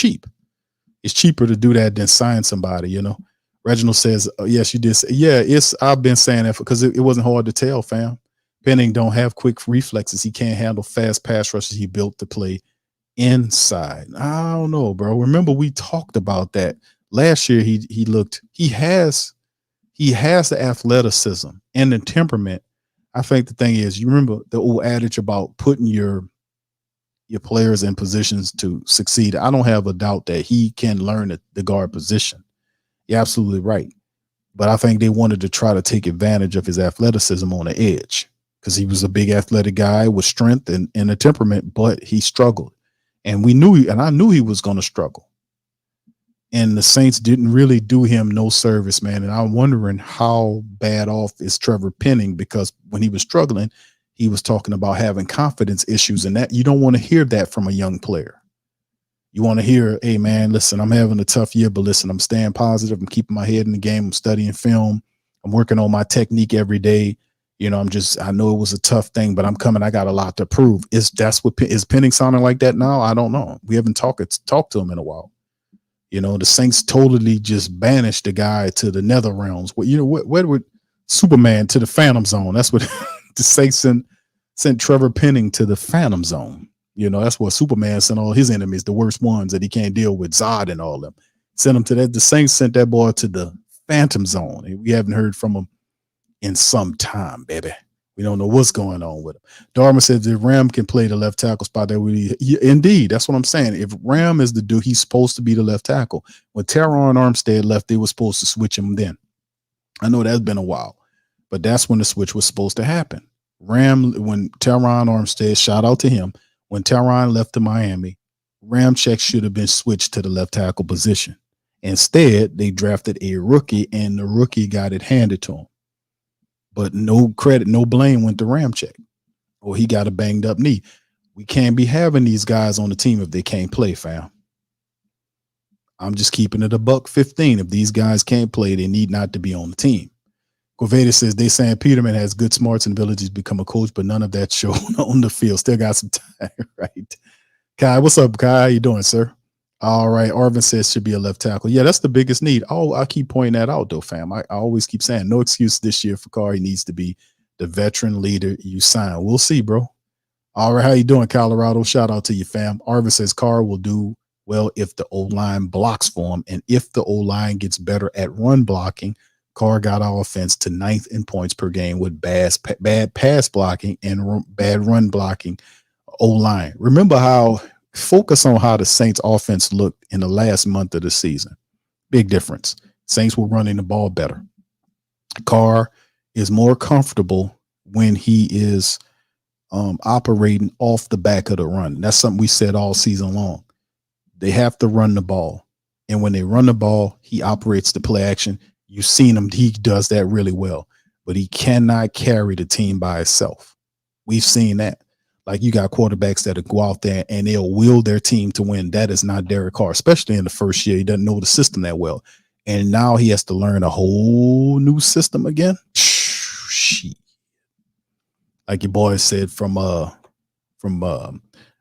cheaper to do that than sign somebody, you know. Reginald says, yes, you did say, yeah, I've been saying that because it wasn't hard to tell, fam. Penning don't have quick reflexes. He can't handle fast pass rushes. He built to play inside. I don't know, bro. Remember we talked about that. Last year, he has the athleticism and the temperament. I think the thing is, you remember the old adage about putting your players in positions to succeed. I don't have a doubt that he can learn the guard position. You're absolutely right. But I think they wanted to try to take advantage of his athleticism on the edge because he was a big athletic guy with strength and a temperament, but he struggled. And I knew he was going to struggle. And the Saints didn't really do him no service, man. And I'm wondering how bad off is Trevor Penning, because when he was struggling, he was talking about having confidence issues, and that you don't want to hear that from a young player. You want to hear, hey, man, listen, I'm having a tough year, but listen, I'm staying positive. I'm keeping my head in the game. I'm studying film. I'm working on my technique every day. You know, I know it was a tough thing, but I'm coming. I got a lot to prove. Is Penning sounding like that now? I don't know. We haven't talked to him in a while. You know, the Saints totally just banished the guy to the nether realms. Well, you know, where would Superman to the Phantom Zone. That's what the Saints sent Trevor Penning to the Phantom Zone. You know, that's what Superman sent all his enemies, the worst ones that he can't deal with, Zod and all them. Sent him to that. The Saints sent that boy to the Phantom Zone. And we haven't heard from him in some time, baby. We don't know what's going on with him. Darwin says if Ram can play the left tackle spot, that would indeed. That's what I'm saying. If Ram is the dude, he's supposed to be the left tackle. When Teron Armstead left, they were supposed to switch him then. I know that's been a while, but that's when the switch was supposed to happen. When Teron Armstead, shout out to him, when Teron left to Miami, Ramczyk should have been switched to the left tackle position. Instead, they drafted a rookie, and the rookie got it handed to him. But no credit, no blame went to Ramczyk. Or he got a banged up knee. We can't be having these guys on the team if they can't play, fam. I'm just keeping it $1.15. If these guys can't play, they need not to be on the team. Corveda says they saying Peterman has good smarts and abilities to become a coach, but none of that shown on the field. Still got some time, right? Kai, what's up, Kai? How you doing, sir? All right. Arvin says should be a left tackle. Yeah, that's the biggest need. Oh, I keep pointing that out, though, fam. I always keep saying no excuse this year for Carr. He needs to be the veteran leader you sign. We'll see, bro. All right. How you doing, Colorado? Shout out to you, fam. Arvin says Carr will do well if the O-line blocks for him. And if the O-line gets better at run blocking, Carr got our offense to 9th in points per game with bad pass blocking and bad run blocking O-line. Remember focus on how the Saints offense looked in the last month of the season. Big difference. Saints were running the ball better. Carr is more comfortable when he is operating off the back of the run. That's something we said all season long. They have to run the ball. And when they run the ball, he operates the play action. You've seen him. He does that really well. But he cannot carry the team by himself. We've seen that. Like, you got quarterbacks that go out there and they'll will their team to win. That is not Derek Carr, especially in the first year. He doesn't know the system that well. And now he has to learn a whole new system again. Shit. Like your boy said from The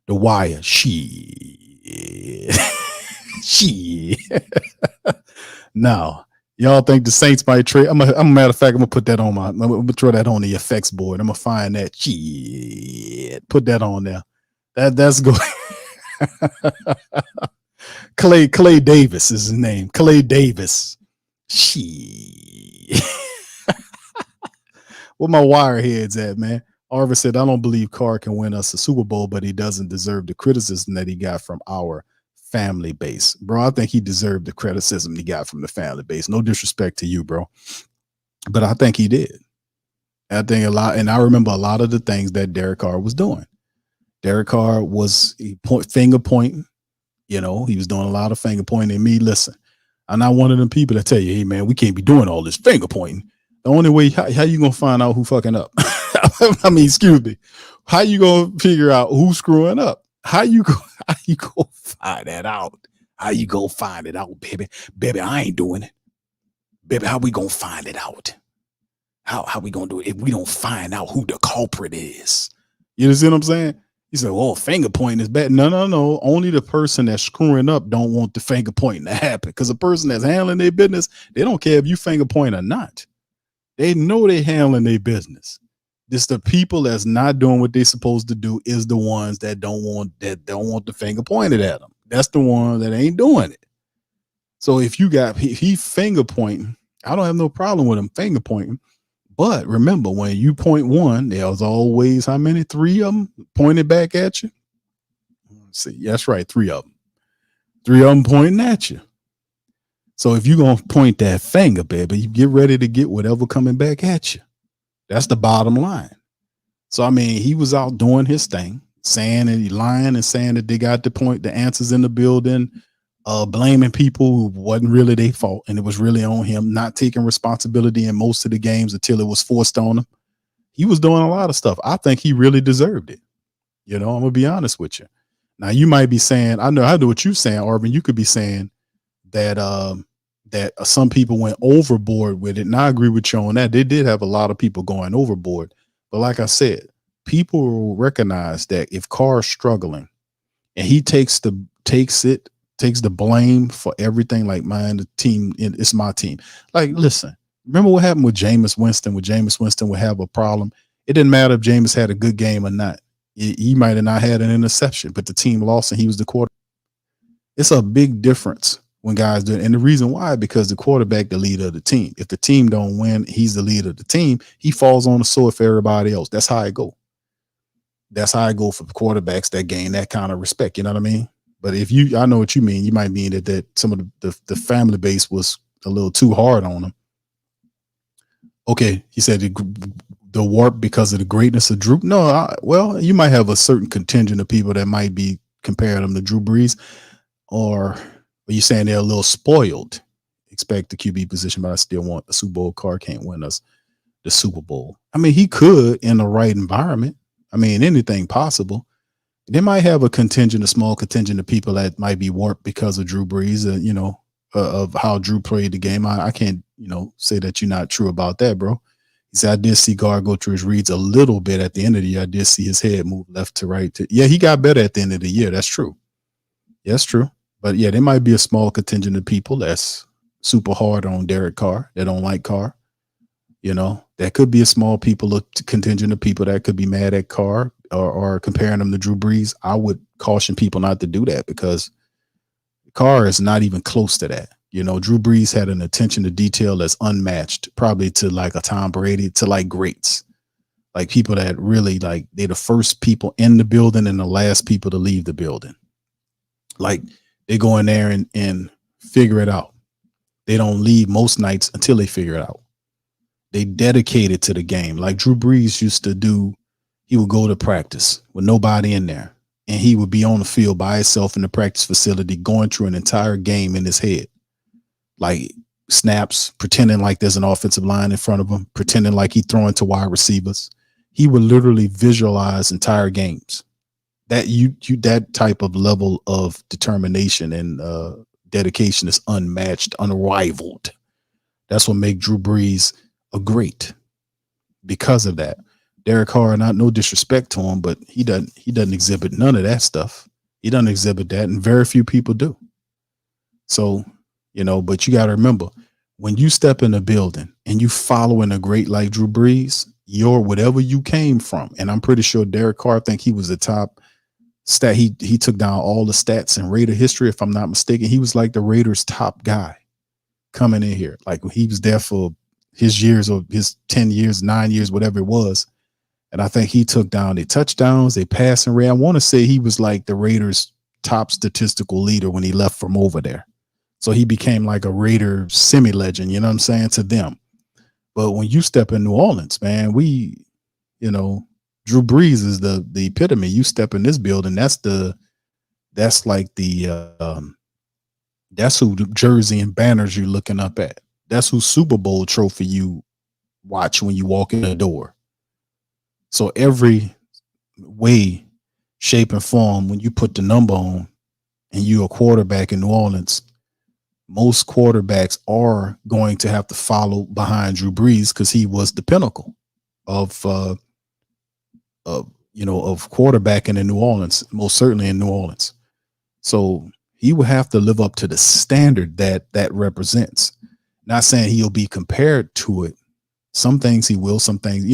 Wire. Shit. Shit. Now, y'all think the Saints might trade? I'm a matter of fact, I'm gonna throw that on the effects board. I'm gonna find that. Shit. Put that on there. That's good. Clay Davis is his name. Clay Davis. Shit. Where my wire heads at, man? Arvin said, I don't believe Carr can win us a Super Bowl, but he doesn't deserve the criticism that he got from our family base. Bro, I think he deserved the criticism he got from the family base. No disrespect to you, bro. But I think he did. I think a lot, and I remember a lot of the things that Derek Carr was doing. Derek Carr was finger pointing. You know, he was doing a lot of finger pointing. And me, listen, I'm not one of them people that tell you, hey, man, we can't be doing all this finger pointing. The only way, how you going to find out who fucking up? I mean, excuse me. How you going to figure out who's screwing up? How you go find that out? How you go find it out, baby? Baby, I ain't doing it. Baby, how we going to find it out? How we going to do it if we don't find out who the culprit is? You see what I'm saying? You say, oh, finger pointing is bad. No. Only the person that's screwing up don't want the finger pointing to happen. Because the person that's handling their business, they don't care if you finger point or not. They know they're handling their business. Just the people that's not doing what they're supposed to do is the ones that don't want the finger pointed at them. That's the one that ain't doing it. So if you got he finger pointing, I don't have no problem with him finger pointing. But remember, when you point one, there's always how many? 3 of them pointed back at you. Let's see, that's right, 3 of them. 3 of them pointing at you. So if you're gonna point that finger, baby, you get ready to get whatever coming back at you. That's the bottom line. So I mean, he was out doing his thing, saying and lying and saying that they got the answers in the building, blaming people who wasn't really their fault, and it was really on him, not taking responsibility in most of the games until it was forced on him. He was doing a lot of stuff. I think he really deserved it. You know, I'm gonna be honest with you. Now you might be saying, I know what you're saying, Arvin. You could be saying that that some people went overboard with it. And I agree with you on that. They did have a lot of people going overboard. But like I said, people will recognize that if Carr's struggling and he takes the blame for everything, like mine, the team, it's my team. Like, listen, Remember what happened with Jameis Winston? When Jameis Winston would have a problem, it didn't matter if Jameis had a good game or not. He might have not had an interception, but the team lost and he was the quarterback. It's a big difference when guys do it. And the reason why, because the quarterback, the leader of the team. If the team don't win, he's the leader of the team. He falls on the sword for everybody else. That's how I go. That's how I go for quarterbacks that gain that kind of respect. You know what I mean? But if you, I know what you mean. You might mean that some of the family base was a little too hard on him. Okay, he said the warp because of the greatness of Drew. No, well, you might have a certain contingent of people that might be comparing them to Drew Brees, or are you saying they're a little spoiled? Expect the QB position, but I still want the Super Bowl. Carr can't win us the Super Bowl. I mean, he could in the right environment. I mean, anything possible. They might have a small contingent of people that might be warped because of Drew Brees, of how Drew played the game. I can't, say that you're not true about that, bro. He said, I did see Gar go through his reads a little bit at the end of the year. I did see his head move left to right. Yeah, he got better at the end of the year. That's true. Yeah, that's true. But yeah, there might be a small contingent of people that's super hard on Derek Carr. They don't like Carr. That could be a small contingent of people that could be mad at Carr or comparing him to Drew Brees. I would caution people not to do that because Carr is not even close to that. Drew Brees had an attention to detail that's unmatched, probably to like a Tom Brady, to like greats, like people that really like they're the first people in the building and the last people to leave the building. Like they go in there and figure it out. They don't leave most nights until they figure it out. They dedicated to the game. Like Drew Brees used to do, he would go to practice with nobody in there. And he would be on the field by himself in the practice facility, going through an entire game in his head. Like snaps, pretending like there's an offensive line in front of him, pretending like he's throwing to wide receivers. He would literally visualize entire games. That type of level of determination and dedication is unmatched, unrivaled. That's what makes Drew Brees a great because of that. Derek Carr, not no disrespect to him, but he doesn't exhibit none of that stuff. He doesn't exhibit that, and very few people do. So, but you got to remember, when you step in a building and you following a great like Drew Brees, you're whatever you came from. And I'm pretty sure Derek Carr, I think he was the top stat. He took down all the stats in Raider history, if I'm not mistaken. He was like the Raiders' top guy coming in here. Like he was there for his years or his 10 years, 9 years, whatever it was. And I think he took down their touchdowns, their passing rate. I want to say he was like the Raiders' top statistical leader when he left from over there. So he became like a Raider semi-legend, you know what I'm saying, to them. But when you step in New Orleans, man, Drew Brees is the epitome. You step in this building, that's who the jersey and banners you're looking up at. That's who Super Bowl trophy you watch when you walk in the door. So every way, shape, and form, when you put the number on and you're a quarterback in New Orleans, most quarterbacks are going to have to follow behind Drew Brees because he was the pinnacle of quarterbacking in New Orleans, most certainly in New Orleans. So he will have to live up to the standard that represents. Not saying he'll be compared to it. Some things he will, some things,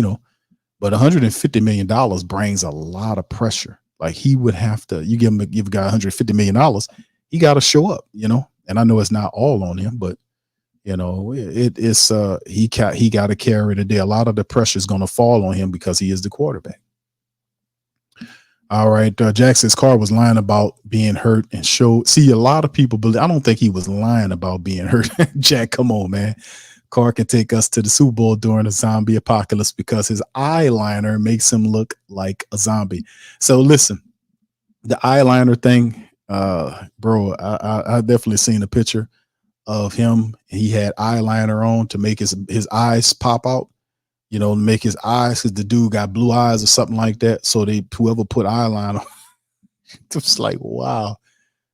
but $150 million brings a lot of pressure. Like he would have to, you give a guy $150 million, he got to show up, and I know it's not all on him, but he got to carry the day. A lot of the pressure is going to fall on him because he is the quarterback. All right. Jackson's Carr was lying about being hurt and showed. See, a lot of people believe. I don't think he was lying about being hurt. Jack, come on, man. Carr can take us to the Super Bowl during a zombie apocalypse because his eyeliner makes him look like a zombie. So listen, the eyeliner thing, bro, I definitely seen a picture of him. He had eyeliner on to make his eyes pop out. Make his eyes, because the dude got blue eyes or something like that. So whoever put eyeliner on, it was like, wow,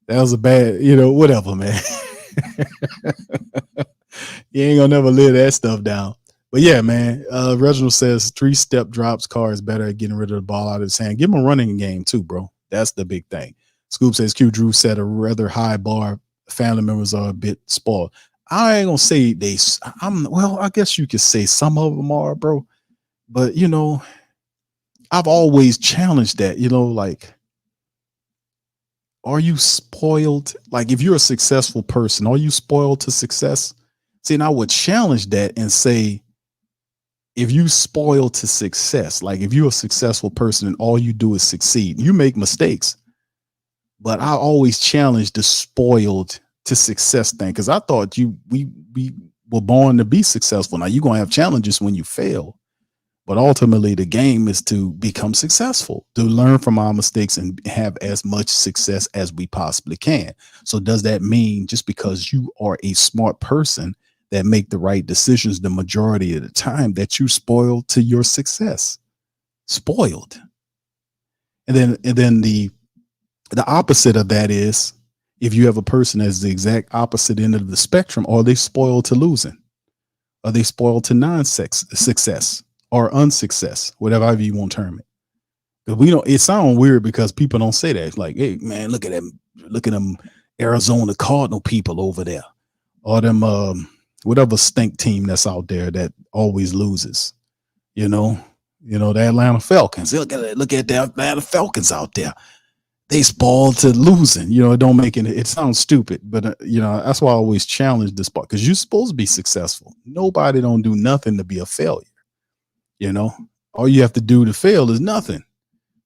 that was a bad, whatever, man. You ain't gonna never live that stuff down. But yeah, man, Reginald says 3-step drops. Carr is better at getting rid of the ball out of his hand. Give him a running game too, bro. That's the big thing. Scoop says Q Drew set a rather high bar. Family members are a bit spoiled. I ain't gonna say I guess you could say some of them are, bro. But I've always challenged that, like, are you spoiled? Like, if you're a successful person, are you spoiled to success? See, and I would challenge that and say, if you spoil to success, like if you're a successful person and all you do is succeed, you make mistakes. But I always challenge the spoiled to success thing, because I thought we were born to be successful. Now you're gonna have challenges when you fail, but ultimately the game is to become successful, to learn from our mistakes and have as much success as we possibly can. So does that mean just because you are a smart person that make the right decisions the majority of the time that you spoiled to your success? Spoiled. And then the opposite of that is, if you have a person that's the exact opposite end of the spectrum, are they spoiled to losing? Are they spoiled to success or unsuccess, whatever you want to term it? Because we don't, it sounds weird because people don't say that. It's like, hey man, look at them Arizona Cardinal people over there, or them whatever stink team that's out there that always loses. The Atlanta Falcons. Look at the Atlanta Falcons out there. They spoiled to losing. It don't make it sounds stupid, but that's why I always challenge this part, because you're supposed to be successful. Nobody don't do nothing to be a failure. All you have to do to fail is nothing.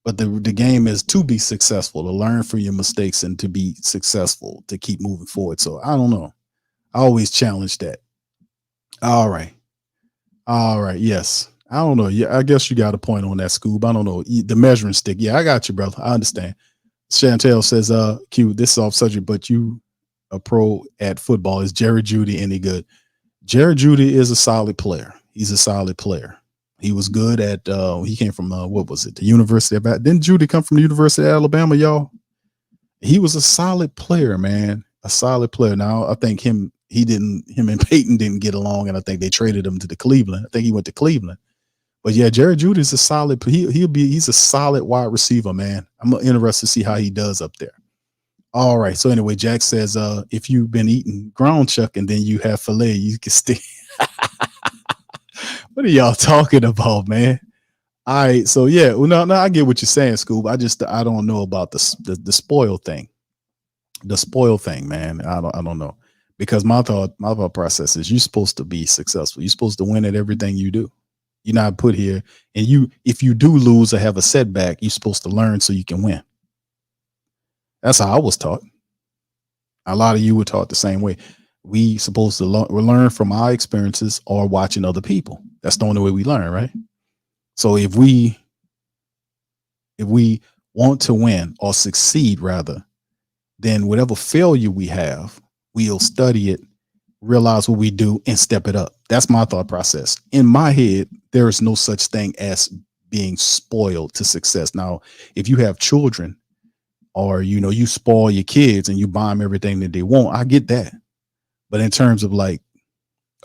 But the game is to be successful, to learn from your mistakes and to be successful, to keep moving forward. So I don't know. I always challenge that. All right. Yes. I don't know. Yeah, I guess you got a point on that, Scoob. I don't know. The measuring stick. Yeah, I got you, brother. I understand. Chantel says, Q, this is off subject, but you a pro at football. Is Jerry Jeudy any good? Jerry Jeudy is a solid player. He's a solid player. He was good at, he came from, the University of, didn't Jeudy come from the University of Alabama, y'all? He was a solid player, man. A solid player. Now, I think him and Peyton didn't get along, and I think they traded him to Cleveland. I think he went to Cleveland. But yeah, Jerry Jeudy is a solid, he's a solid wide receiver, man. I'm interested to see how he does up there. All right. So anyway, Jack says, if you've been eating ground chuck and then you have filet, you can stay. What are y'all talking about, man? All right. So yeah, well, no, I get what you're saying, Scoob. I don't know about the spoil thing. The spoil thing, man. I don't know. Because my thought process is you're supposed to be successful. You're supposed to win at everything you do. You're not put here, and if you do lose or have a setback, you're supposed to learn so you can win. That's how I was taught. A lot of you were taught the same way. We supposed to learn from our experiences or watching other people. That's the only way we learn, right? So if we want to win or succeed, rather, then whatever failure we have, we'll study it, realize what we do, and step it up. That's my thought process. In my head, there is no such thing as being spoiled to success. Now, if you have children, or you spoil your kids and you buy them everything that they want, I get that. But in terms of like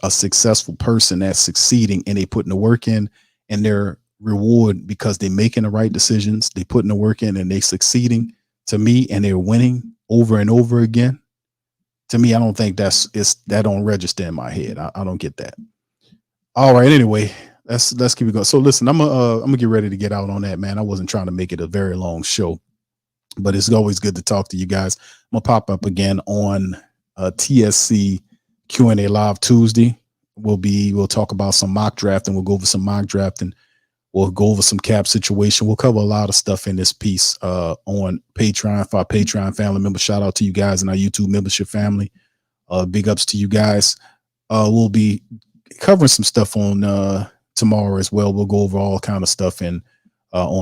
a successful person that's succeeding and they putting the work in, and their reward because they're making the right decisions, they putting the work in and they succeeding, to me, and they're winning over and over again, to me, I don't think that don't register in my head. I don't get that. All right. Anyway, let's keep it going. So listen, I'm gonna get ready to get out on that, man. I wasn't trying to make it a very long show, but it's always good to talk to you guys. I'm gonna pop up again on TSC Q&A Live Tuesday. We'll talk about some mock drafting. We'll go over some mock drafting. We'll go over some cap situation. We'll cover a lot of stuff in this piece on Patreon for our Patreon family members. Shout out to you guys and our YouTube membership family. Big ups to you guys. We'll be covering some stuff on tomorrow as well. We'll go over all kind of stuff on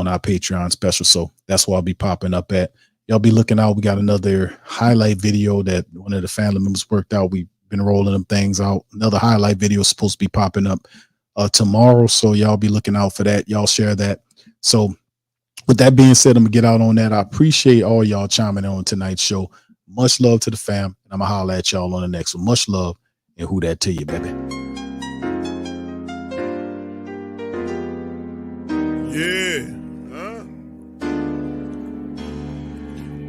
our Patreon special. So that's where I'll be popping up at. Y'all be looking out. We got another highlight video that one of the family members worked out. We've been rolling them things out. Another highlight video is supposed to be popping up tomorrow. So y'all be looking out for that. Y'all share that. So with that being said, I'm gonna get out on that. I appreciate all y'all chiming in on tonight's show. Much love to the fam. And I'm gonna holler at y'all on the next one. Much love, and who that to you, baby. Yeah.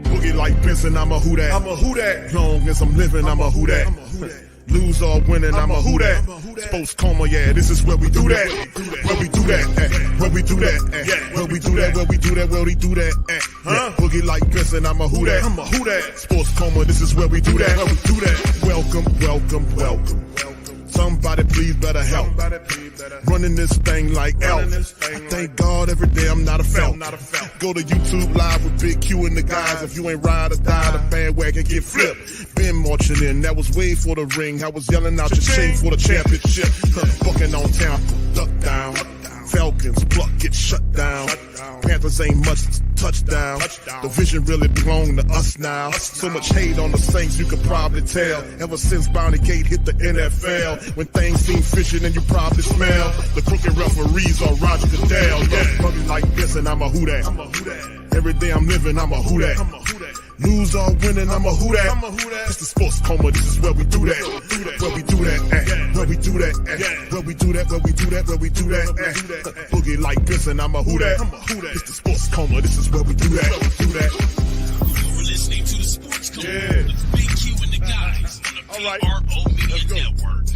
Boogie like Benson, I'm a who that. Long as I'm living, I'm a who that. Lose or winning, I'm a who that. Sports Coma, yeah, this is where we do that. Where we do that, where we do that, where we do that, where we do that, where we do that, huh? Boogie like Benson, I'm a who that. I'm a who that. Sports Coma, this is where we do that. Where we do that. Welcome, welcome, welcome. Somebody please better help. Running this thing like Elf. I thank God every day I'm not a felt. Go to YouTube Live with Big Q and the guys. If you ain't ride or die, the bandwagon get flipped. Been marching in, that was way for the ring. I was yelling out your shame for the championship. Bucking on Tampa, duck down. Falcons, pluck, get shut down. Panthers ain't much touchdown. The vision really belong to us now. So much hate on the Saints, you could probably tell. Ever since Bounty Gate hit the NFL, when things seem fishy and you probably smell the crooked referees are Roger Goodell. Yeah, probably like this and I'm a who that. Every day I'm living, I'm a who that. Lose or winning, I'm a who that. It's the Sports Coma, this is where we do that. Where we do that, where we do that, where we do that, where we do that, where we do that. Boogie like Benson, I'm a who that. It's the Sports Coma, this is where we do that. You're listening to the Sports Coma with Big Q and the guys on the PRO Media Network.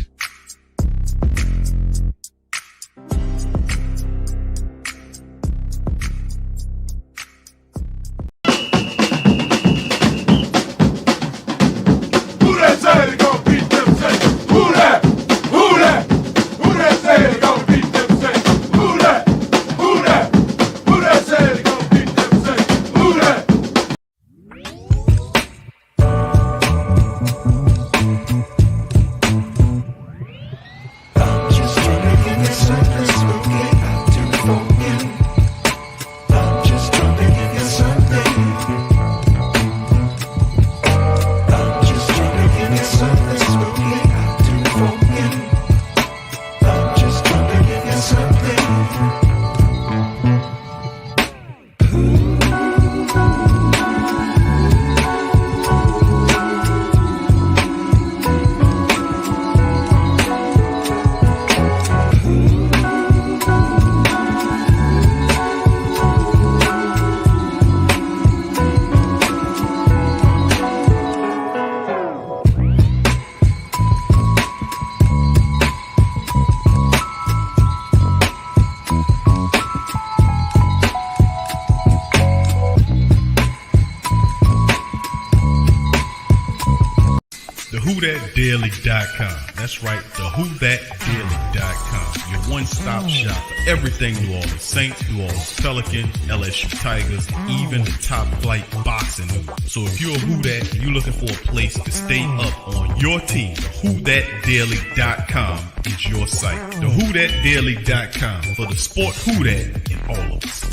WhoThatDaily.com. That's right, WhoThatDaily.com. Your one-stop shop for everything New Orleans Saints, New Orleans Pelicans, LSU Tigers, even the top flight boxing news. So if you're a Who That and you're looking for a place to stay up on your team, WhoThatDaily.com is your site. The WhoThatDaily.com for the sport Who That in all of us.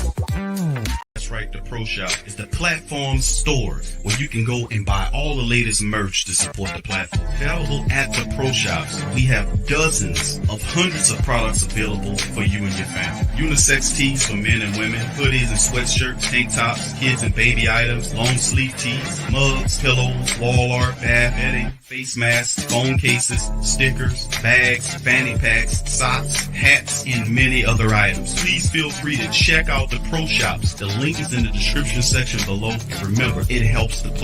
That's right, the Pro Shop is the platform store where you can go and buy all the latest merch to support the platform. Available at the Pro Shops, we have dozens of hundreds of products available for you and your family. Unisex tees for men and women, hoodies and sweatshirts, tank tops, kids and baby items, long sleeve tees, mugs, pillows, wall art, bath bedding, face masks, phone cases, stickers, bags, fanny packs, socks, hats, and many other items. Please feel free to check out the Pro Shops. The link is in the description section below. Remember, it helps the platform.